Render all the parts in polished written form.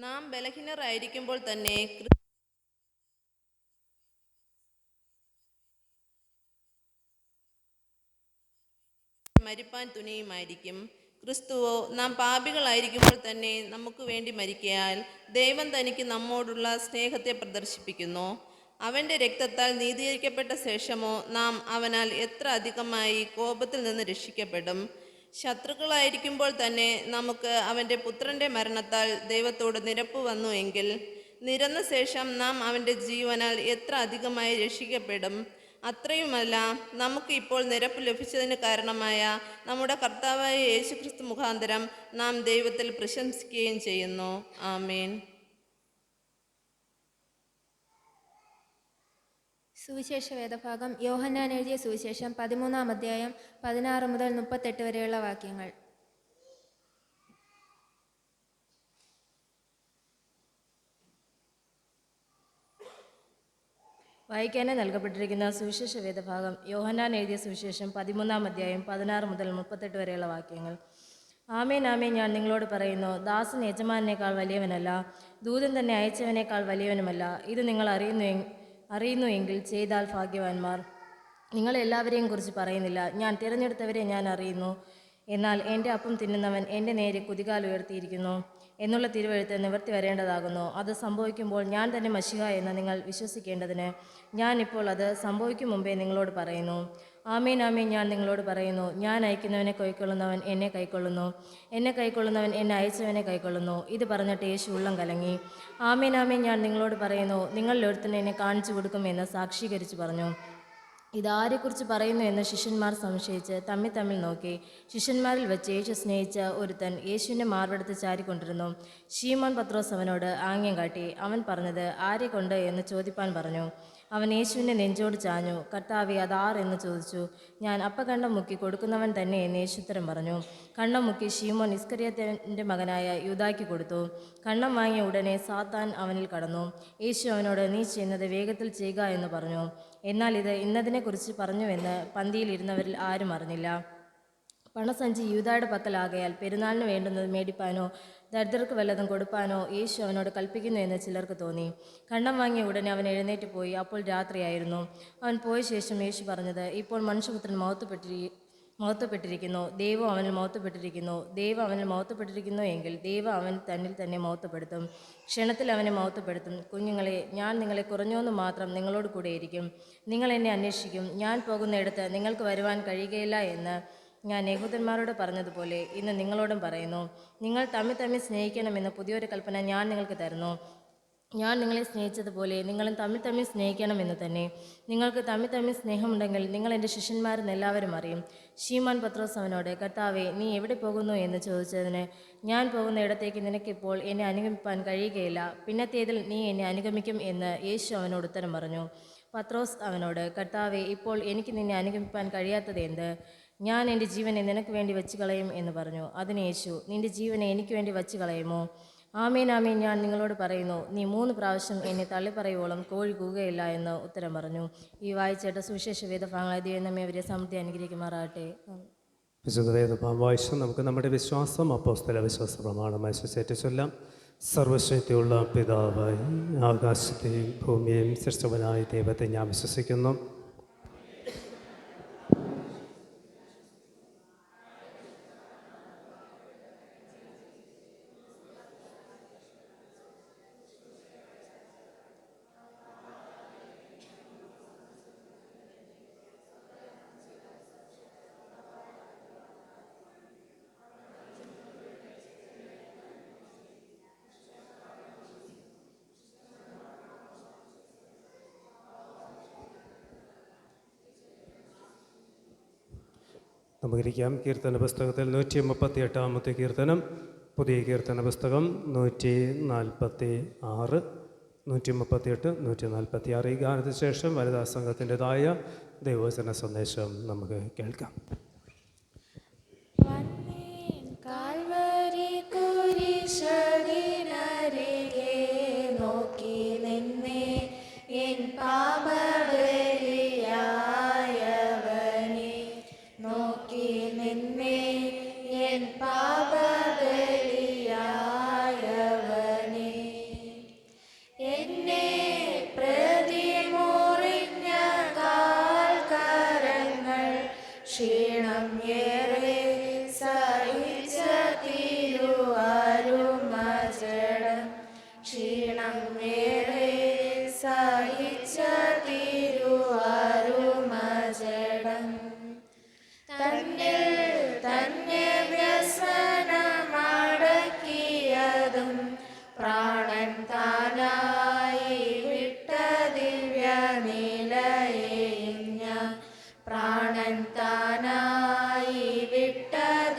നാം ബലഹീനരായിരിക്കുമ്പോൾ തന്നെ മരിപ്പാൻ തുനിയുമായിരിക്കും. ക്രിസ്തുവോ നാം പാപികളായിരിക്കുമ്പോൾ തന്നെ നമുക്ക് വേണ്ടി മരിക്കയാൽ ദൈവം തനിക്ക് നമ്മോടുള്ള സ്നേഹത്തെ പ്രദർശിപ്പിക്കുന്നു. അവൻ്റെ രക്തത്താൽ നീതീകരിക്കപ്പെട്ട ശേഷമോ നാം അവനാൽ എത്ര അധികമായി കോപത്തിൽ നിന്ന് രക്ഷിക്കപ്പെടും. ശത്രുക്കളായിരിക്കുമ്പോൾ തന്നെ നമുക്ക് അവൻ്റെ പുത്രൻ്റെ മരണത്താൽ ദൈവത്തോട് നിരപ്പ് വന്നു എങ്കിൽ നിരന്ന ശേഷം നാം അവൻ്റെ ജീവനാൽ എത്ര അധികമായി രക്ഷിക്കപ്പെടും. അത്രയുമല്ല, നമുക്ക് ഇപ്പോൾ നിരപ്പ് ലഭിച്ചതിന് കാരണമായ നമ്മുടെ കർത്താവായ യേശുക്രിസ്തു മുഖാന്തരം നാം ദൈവത്തിൽ പ്രശംസിക്കുകയും ചെയ്യുന്നു. ആമേൻ. സുവിശേഷ വേദഭാഗം യോഹന്നാൻ എഴുതിയ സുവിശേഷം 13-ാം അധ്യായം 16 മുതൽ 38 വരെയുള്ള വാക്യങ്ങൾ. വായിക്കാനായി നൽകപ്പെട്ടിരിക്കുന്ന സുവിശേഷ വേദഭാഗം യോഹന്നാൻ എഴുതിയ സുവിശേഷം 13-ാം അധ്യായം 16 മുതൽ 38 വരെയുള്ള വാക്യങ്ങൾ. ആമേൻ ആമേൻ, ഞാൻ നിങ്ങളോട് പറയുന്നു, ദാസൻ യജമാനേക്കാൾ വലിയവനല്ല, ദൂതൻ തന്നെ അയച്ചവനേക്കാൾ വലിയവനുമല്ല. ഇത് നിങ്ങൾ അറിയുന്നു എങ്കിൽ ചെയ്താൽ ഭാഗ്യവാന്മാർ. നിങ്ങളെല്ലാവരെയും കുറിച്ച് പറയുന്നില്ല, ഞാൻ തിരഞ്ഞെടുത്തവരെ ഞാൻ അറിയുന്നു. എന്നാൽ എൻ്റെ അപ്പം തിന്നുന്നവൻ എൻ്റെ നേരെ കുതികാൽ ഉയർത്തിയിരിക്കുന്നു എന്നുള്ള തിരുവെഴുത്ത് നിവർത്തി വരേണ്ടതാകുന്നു. അത് സംഭവിക്കുമ്പോൾ ഞാൻ തന്നെ മശിഹ എന്ന് നിങ്ങൾ വിശ്വസിക്കേണ്ടതിന് ഞാൻ ഇപ്പോൾ അത് സംഭവിക്കും മുമ്പേ നിങ്ങളോട് പറയുന്നു. ആമേൻ ആമേൻ, ഞാൻ നിങ്ങളോട് പറയുന്നു, ഞാൻ അയക്കുന്നവനെ കൈക്കൊള്ളുന്നവൻ എന്നെ കൈക്കൊള്ളുന്നു, എന്നെ കൈക്കൊള്ളുന്നവൻ എന്നെ അയച്ചവനെ കൈക്കൊള്ളുന്നു. ഇത് പറഞ്ഞിട്ട് യേശു ഉള്ളം കലങ്ങി. ആമേൻ ആമേൻ, ഞാൻ നിങ്ങളോട് പറയുന്നു, നിങ്ങളിൽ ഒരുത്തനെ എന്നെ കാണിച്ചു കൊടുക്കുമെന്ന് സാക്ഷീകരിച്ചു പറഞ്ഞു. ഇതാരെക്കുറിച്ച് പറയുന്നു എന്ന് ശിഷ്യന്മാർ സംശയിച്ച് തമ്മിൽ നോക്കി. ശിഷ്യന്മാരിൽ വെച്ച് യേശു സ്നേഹിച്ച ഒരുത്തൻ യേശുവിൻ്റെ മാർവെടുത്ത് ചാരിക്കൊണ്ടിരുന്നു. ശീമോൻ പത്രോസ് അവനോട് ആംഗ്യം കാട്ടി. അവൻ പറഞ്ഞത് ആരെ കൊണ്ട് എന്ന് ചോദിപ്പാൻ പറഞ്ഞു. അവൻ യേശുവിൻ്റെ നെഞ്ചോട് ചാഞ്ഞു. കർത്താവേ, അതാർ എന്ന് ചോദിച്ചു. ഞാൻ അപ്പക്കണ്ടം മുക്കി കൊടുക്കുന്നവൻ തന്നെ എന്ന് യേശു ഉത്തരം പറഞ്ഞു. കണ്ണം മുക്കി ശീമോൻ ഇസ്കറിയോത്തിന്റെ മകനായ യൂദായ്ക്ക് കൊടുത്തു. കണ്ണം വാങ്ങിയ ഉടനെ സാത്താൻ അവനിൽ കടന്നു. യേശു അവനോട്, നീ ചെയ്യുന്നത് വേഗത്തിൽ ചെയ്യുക എന്ന് പറഞ്ഞു. എന്നാൽ ഇത് ഇന്നതിനെക്കുറിച്ച് പറഞ്ഞുവെന്ന് പന്തിയിൽ ഇരുന്നവരിൽ ആരും അറിഞ്ഞില്ല. പണസഞ്ചി യൂദായുടെ പക്കലാകയാൽ പെരുന്നാളിന് വേണ്ടുന്നത് മേടിപ്പാനോ ദരിദ്രർക്ക് വല്ലതും കൊടുപ്പാനോ യേശു അവനോട് കൽപ്പിക്കുന്നു എന്ന് ചിലർക്ക് തോന്നി. കണ്ണം വാങ്ങിയ ഉടനെ അവൻ എഴുന്നേറ്റ് പോയി. അപ്പോൾ രാത്രിയായിരുന്നു. അവൻ പോയ ശേഷം യേശു പറഞ്ഞത്, ഇപ്പോൾ മനുഷ്യപുത്രൻ മഹത്വപ്പെട്ടിരിക്കുന്നു, ദൈവം അവനിൽ മഹത്വപ്പെട്ടിരിക്കുന്നു. ദൈവം അവനിൽ മഹത്വപ്പെട്ടിരിക്കുന്നു എങ്കിൽ ദൈവം അവൻ തന്നിൽ തന്നെ മഹത്വപ്പെടുത്തും. ക്ഷണത്തിൽ അവനെ മഹത്വപ്പെടുത്തും. കുഞ്ഞുങ്ങളെ, ഞാൻ നിങ്ങളെ കുറഞ്ഞോന്ന് മാത്രം നിങ്ങളോട് കൂടെയിരിക്കും. നിങ്ങൾ എന്നെ അന്വേഷിക്കും. ഞാൻ പോകുന്നിടത്ത് നിങ്ങൾക്ക് വരുവാൻ കഴിയുകയില്ല എന്ന് ഞാൻ യഹൂദന്മാരോട് പറഞ്ഞതുപോലെ ഇന്ന് നിങ്ങളോടും പറയുന്നു. നിങ്ങൾ തമ്മിൽ സ്നേഹിക്കണമെന്ന് പുതിയൊരു കൽപ്പന ഞാൻ നിങ്ങൾക്ക് തരുന്നു. ഞാൻ നിങ്ങളെ സ്നേഹിച്ചതുപോലെ നിങ്ങളും തമ്മിൽ സ്നേഹിക്കണമെന്ന് തന്നെ. നിങ്ങൾക്ക് തമ്മിൽ സ്നേഹമുണ്ടെങ്കിൽ നിങ്ങൾ എൻ്റെ ശിഷ്യന്മാരെന്ന് എല്ലാവരും അറിയും. ശീമോൻ പത്രോസ് അവനോട്, കർത്താവേ, നീ എവിടെ പോകുന്നു എന്ന് ചോദിച്ചതിന്, ഞാൻ പോകുന്ന ഇടത്തേക്ക് നിനക്കിപ്പോൾ എന്നെ അനുഗമിപ്പാൻ കഴിയുകയില്ല, പിന്നത്തേതിൽ നീ എന്നെ അനുഗമിക്കും എന്ന് യേശു അവനോട് ഉത്തരം പറഞ്ഞു. പത്രോസ് അവനോട്, കർത്താവേ, ഇപ്പോൾ എനിക്ക് നിന്നെ അനുഗമിപ്പാൻ കഴിയാത്തത് എന്ത്? ഞാൻ എൻ്റെ ജീവനെ നിനക്ക് വേണ്ടി വച്ച് കളയും എന്ന് പറഞ്ഞു. അതിന് യേശു, നിൻ്റെ ജീവനെ എനിക്ക് വേണ്ടി വച്ച് കളയുമോ? ആമേൻ ആമേൻ, ഞാൻ നിങ്ങളോട് പറയുന്നു, നീ 3 പ്രാവശ്യം എന്നെ തള്ളിപ്പറയുവോളം കോഴി കൂകുകയില്ല എന്ന് ഉത്തരം പറഞ്ഞു. ഈ വായിച്ചേട്ട സുവിശേഷ വേദഭാഗങ്ങളായ ദൈവം നമ്മെ അവരെ സമൃദ്ധി അനുഗ്രഹിക്കുമാറാകട്ടെ. വിശുദ്ധ വേദഭാഗം വായിച്ച് നമുക്ക് നമ്മുടെ വിശ്വാസം അപ്പോസ്തല വിശ്വാസ പ്രമാണമായി സുചേറ്റ് ചൊല്ലാം. സർവശക്തിയുള്ള പിതാവായി ആകാശത്തെയും ഭൂമിയെയും സൃഷ്ടിച്ചവനായ ദൈവത്തെ ഞാൻ വിശ്വസിക്കുന്നു. നമുക്കിരിക്കാം. കീർത്തന പുസ്തകത്തിൽ 138-ാമത്തെ കീർത്തനം, പുതിയ കീർത്തന പുസ്തകം 146, 138, 146. ഈ ഗാനത്തിന് ശേഷം വനിതാ സംഘത്തിൻ്റെതായ ദൈവവചന സന്ദേശം നമുക്ക് കേൾക്കാം. പാപബലിയായവനെ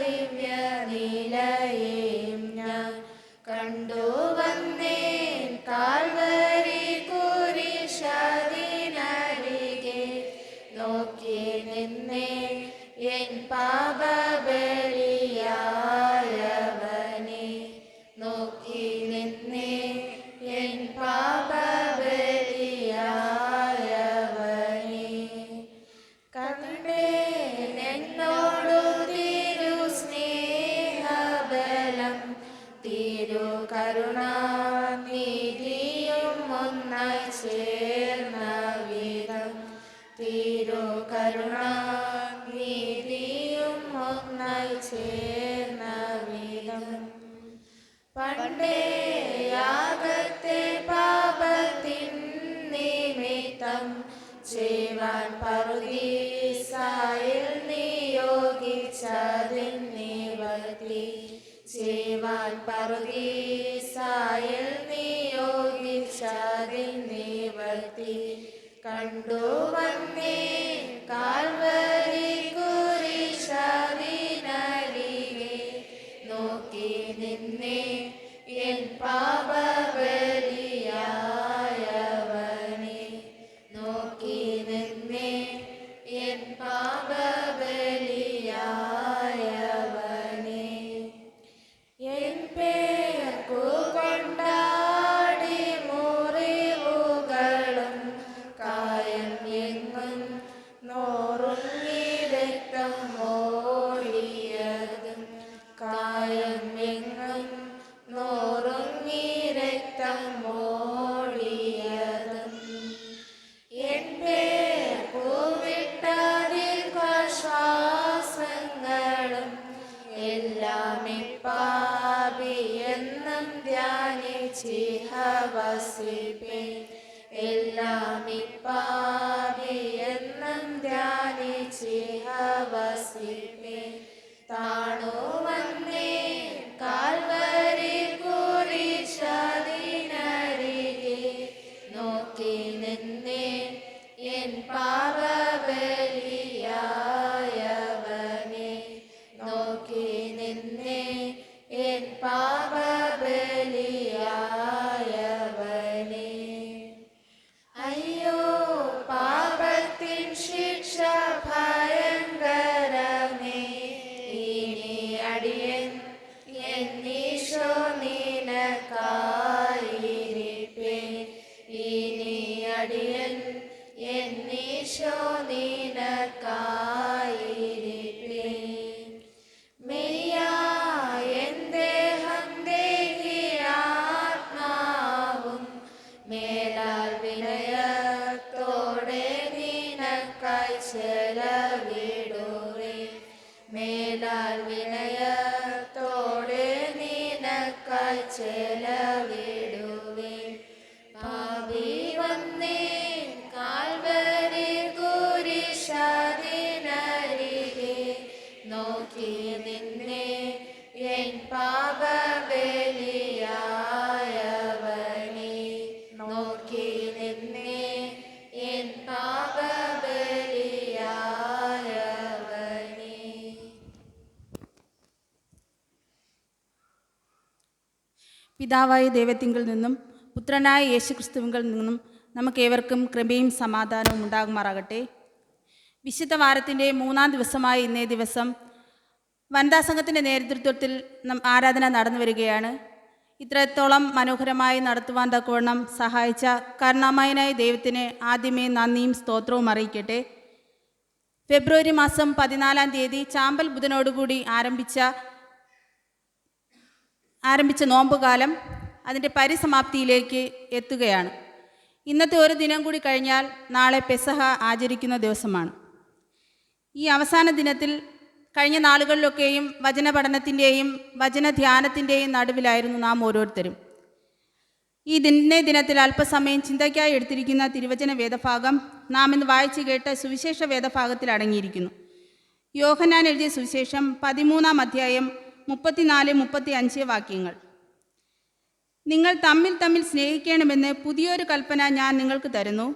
ദിവ്യ നിലയെയും ഞാൻ കണ്ടു വന്നേൻ കാൽവരി കുരിശതിനരികെ നോക്കി നിന്നേ എൻ പാപബലിയായവനെ നോക്കി നിന്നേ എൻ പാപബലിയായവനെ കണ്ടേനോടു തിരു സ്നേഹബലം തിരു കരുണാനിധിയും ഒന്നായി ചേർന്ന വിധം തിരു കരുണാനിധിയും ഒന്നായി ചേർന്ന വിധം പണ്ടേ യാഗത്തെ പാപത്തിൻ നിമിത്തം ചെയ്യുവാൻ പറുദീസായിൽ നിയോഗിച്ചതിൻ നിവർത്തി ചെയ്യുവാൻ പറുദീസായിൽ നിയോഗിച്ചതിൻ നിവർത്തി കണ്ടു വന്നേ കാൽവരി കുരിശതിനരികെ നോക്കി നിന്നേ എൻ പാപബലിയായവനെ നോക്കി നിന്നേ എൻ പാപബലിയായവനെ എൻ പേർക്കു കൊണ്ടാടി മുറിവുകളും കായം എങ്ങും നോറുങ്ങി രക്തം ഓടിയതും കായം എങ്ങും നോറുങ്ങി രക്തം ഓടിയതും എൻ പേർക്കു വിട്ടതിർശ്വാസങ്ങളും എല്ലാം ഇപ്പാപിയെന്നും ധ്യാനിച്ചിഹവസിപ്പേ എല്ലാം ഇപ്പാപിയെന്നും ധ്യാനിച്ചിഹവസിപ്പേ താണു വന്നേ കാൽവരി കുരിശതിനരികെ നോക്കി നിന്നേ എൻ പാപബലിയായവനെ നോക്കി നിന്നേ എൻ പാപബലിയായവനെ അയ്യോ പാപത്തിൻ ശിക്ഷ ഭയങ്കരമേ ഇനി അടിയൻ എന്നീശോ നിനക്കായിരിപ്പേ ഇനി അടിയൻ എന്നീശോ നിനക്കായിരിപ്പേ മെയ്യാൻ ദേഹം ദേഹി ആത്മാവും മേലാൽ വിനയത്തോടെ നിനക്കായി ചെലവിടുവേ മേലാൽ വിനയത്തോടെ നിനക്കായി ചെലവിടുവേ പാപി വന്നേ കാൽവരി കുരിശതിനരികെ നോക്കി നിന്നേ എൻ പാപബലിയായവനെ നോക്കി നിന്നേ എൻ പാപബലിയായവനെ പിതാവായ ദൈവത്തിങ്കിൽ നിന്നും പുത്രനായ യേശുക്രിസ്തുവിങ്കിൽ നിന്നും നമുക്കേവർക്കും കൃപയും സമാധാനവും ഉണ്ടാകുമാറാകട്ടെ. വിശുദ്ധ വാരത്തിൻ്റെ 3-ാം ദിവസമായ ഇന്നേ ദിവസം വനിതാ സംഘത്തിൻ്റെ നേതൃത്വത്തിൽ ആരാധന നടന്നു വരികയാണ്. ഇത്രത്തോളം മനോഹരമായി നടത്തുവാൻ തക്കവണ്ണം സഹായിച്ച കരുണാമയനായ ദൈവത്തിന് ആദ്യമേ നന്ദിയും സ്തോത്രവും അറിയിക്കട്ടെ. ഫെബ്രുവരി മാസം 14-ാം തീയതി ചാമ്പൽ ബുധനോടുകൂടി ആരംഭിച്ച നോമ്പുകാലം അതിൻ്റെ പരിസമാപ്തിയിലേക്ക് എത്തുകയാണ്. ഇന്നത്തെ ഒരു ദിനം കൂടി കഴിഞ്ഞാൽ നാളെ പെസഹ ആചരിക്കുന്ന ദിവസമാണ്. ഈ അവസാന ദിനത്തിൽ കഴിഞ്ഞ നാളുകളിലൊക്കെയും വചന പഠനത്തിൻ്റെയും വചനധ്യാനത്തിൻ്റെയും നടുവിലായിരുന്നു നാം ഓരോരുത്തരും. ഈ ദിനത്തിൽ അല്പസമയം ചിന്തയ്ക്കായി എടുത്തിരിക്കുന്ന തിരുവചന വേദഭാഗം നാം ഇന്ന് വായിച്ചു കേട്ട സുവിശേഷ വേദഭാഗത്തിൽ അടങ്ങിയിരിക്കുന്നു. യോഹന്നാൻ എഴുതിയ സുവിശേഷം 13-ാം അധ്യായം 34-35 വാക്യങ്ങൾ. നിങ്ങൾ തമ്മിൽ തമ്മിൽ സ്നേഹിക്കണമെന്ന് പുതിയൊരു കൽപ്പന ഞാൻ നിങ്ങൾക്ക് തരുന്നു.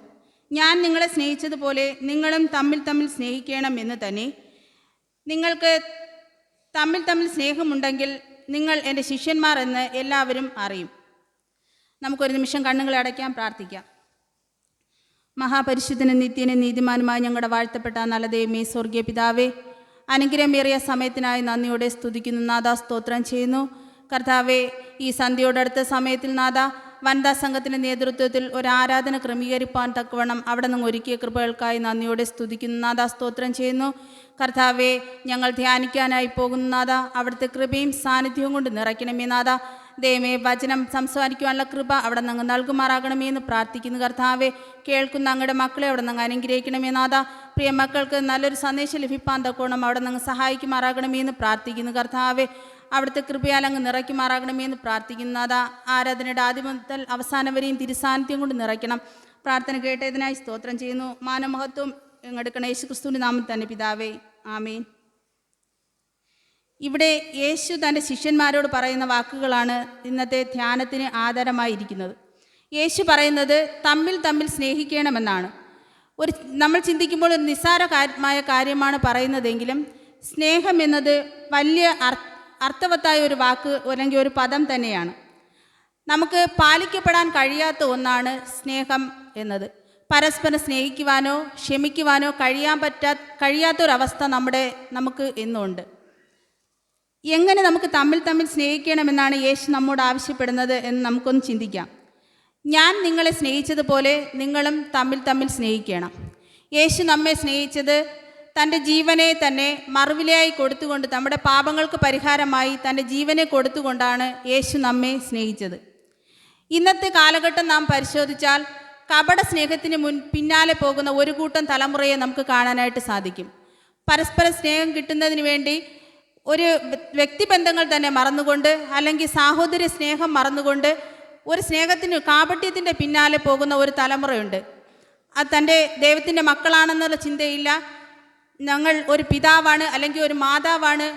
ഞാൻ നിങ്ങളെ സ്നേഹിച്ചതുപോലെ നിങ്ങളും തമ്മിൽ തമ്മിൽ സ്നേഹിക്കണം എന്ന് തന്നെ. നിങ്ങൾക്ക് തമ്മിൽ തമ്മിൽ സ്നേഹമുണ്ടെങ്കിൽ നിങ്ങൾ എൻ്റെ ശിഷ്യന്മാർ എന്ന് എല്ലാവരും അറിയും. നമുക്കൊരു നിമിഷം കണ്ണുകളെ അടയ്ക്കാം, പ്രാർത്ഥിക്കാം. മഹാപരിശുദ്ധനും നിത്യനും നീതിമാനുമായ ഞങ്ങളുടെ വാഴ്ത്തപ്പെട്ട നല്ല ദൈവമേ, സ്വർഗീയ പിതാവേ, അനുഗ്രഹമേറിയ സമയത്തിനായി നന്ദിയോടെ സ്തുതിക്കുന്നു നാഥ, സ്തോത്രം ചെയ്യുന്നു. കർത്താവേ, ഈ സന്ധ്യയോടടുത്ത സമയത്തിൽ നാഥ, വനിതാ സംഘത്തിൻ്റെ നേതൃത്വത്തിൽ ഒരു ആരാധന ക്രമീകരിപ്പാൻ തക്കവണ്ണം അവിടെ നിന്ന് ഒരുക്കിയ കൃപകൾക്കായി നന്ദിയോടെ സ്തുതിക്കുന്നു നാഥ, സ്തോത്രം ചെയ്യുന്നു. കർത്താവേ, ഞങ്ങൾ ധ്യാനിക്കാനായി പോകുന്ന നാഥ, അവിടുത്തെ കൃപയും സാന്നിധ്യവും കൊണ്ട് നിറയ്ക്കണമേ നാഥ. ദൈവമേ, വചനം സംസാരിക്കുവാനുള്ള കൃപ അവിടെ നിന്ന് നൽകുമാറാകണമേ എന്ന് പ്രാർത്ഥിക്കുന്നു. കർത്താവെ, കേൾക്കുന്ന അങ്ങയുടെ മക്കളെ അവിടെ നിന്ന് അനുഗ്രഹിക്കണമേ നാഥ. പ്രിയ മക്കൾക്ക് നല്ലൊരു സന്ദേശം ലഭിപ്പാൻ തക്കോണം അവിടെ നിന്ന് സഹായിക്കുമാറാകണമേ എന്ന് പ്രാർത്ഥിക്കുന്നു. കർത്താവെ, അവിടുത്തെ കൃപയാൽ അങ്ങ് നിറയ്ക്കുമാറാകണമേ എന്ന് പ്രാർത്ഥിക്കുന്നു നാഥ. ആരാധനയുടെ ആദ്യം മുതൽ അവസാനം വരെയും തിരുസാന്നിധ്യം കൊണ്ട് നിറയ്ക്കണം. പ്രാർത്ഥന കേട്ടതിനായി സ്തോത്രം ചെയ്യുന്നു. മാനമഹത്വം എടുക്കണം യേശുക്രിസ്തുവിൻ്റെ നാമത്തിൽ തന്നെ പിതാവേ, ആമേൻ. ഇവിടെ യേശു തൻ്റെ ശിഷ്യന്മാരോട് പറയുന്ന വാക്കുകളാണ് ഇന്നത്തെ ധ്യാനത്തിന് ആധാരമായിരിക്കുന്നത്. യേശു പറയുന്നത് തമ്മിൽ തമ്മിൽ സ്നേഹിക്കണമെന്നാണ്. നമ്മൾ ചിന്തിക്കുമ്പോൾ ഒരു നിസ്സാരമായ കാര്യമാണ് പറയുന്നതെങ്കിലും സ്നേഹം എന്നത് വലിയ അർത്ഥവത്തായ ഒരു വാക്ക് അല്ലെങ്കിൽ ഒരു പദം തന്നെയാണ്. നമുക്ക് പാലിക്കപ്പെടാൻ കഴിയാത്ത ഒന്നാണ് സ്നേഹം എന്നത്. പരസ്പരം സ്നേഹിക്കുവാനോ ക്ഷമിക്കുവാനോ കഴിയാത്തൊരവസ്ഥ നമുക്ക് എന്നുണ്ട്. എങ്ങനെ നമുക്ക് തമ്മിൽ തമ്മിൽ സ്നേഹിക്കണമെന്നാണ് യേശു നമ്മോട് ആവശ്യപ്പെടുന്നത് എന്ന് നമുക്കൊന്ന് ചിന്തിക്കാം. ഞാൻ നിങ്ങളെ സ്നേഹിച്ചതുപോലെ നിങ്ങളും തമ്മിൽ തമ്മിൽ സ്നേഹിക്കണം. യേശു നമ്മെ സ്നേഹിച്ചത് തൻ്റെ ജീവനെ തന്നെ മറുവിലയായി കൊടുത്തുകൊണ്ട്, നമ്മുടെ പാപങ്ങൾക്ക് പരിഹാരമായി തൻ്റെ ജീവനെ കൊടുത്തുകൊണ്ടാണ് യേശു നമ്മെ സ്നേഹിച്ചത്. ഇന്നത്തെ കാലഘട്ടം നാം പരിശോധിച്ചാൽ കപട സ്നേഹത്തിന് പിന്നാലെ പോകുന്ന ഒരു കൂട്ടം തലമുറയെ നമുക്ക് കാണാനായിട്ട് സാധിക്കും. പരസ്പര സ്നേഹം കിട്ടുന്നതിന് വേണ്ടി ഒരു വ്യക്തിബന്ധങ്ങൾ തന്നെ മറന്നുകൊണ്ട്, അല്ലെങ്കിൽ സാഹോദര്യ സ്നേഹം മറന്നുകൊണ്ട് ഒരു കാപട്യത്തിൻ്റെ പിന്നാലെ പോകുന്ന ഒരു തലമുറയുണ്ട്. അത് തൻ്റെ ദൈവത്തിൻ്റെ മക്കളാണെന്നുള്ള ചിന്തയില്ല. ഞങ്ങൾ ഒരു പിതാവാണ് അല്ലെങ്കിൽ ഒരു മാതാവാണ്,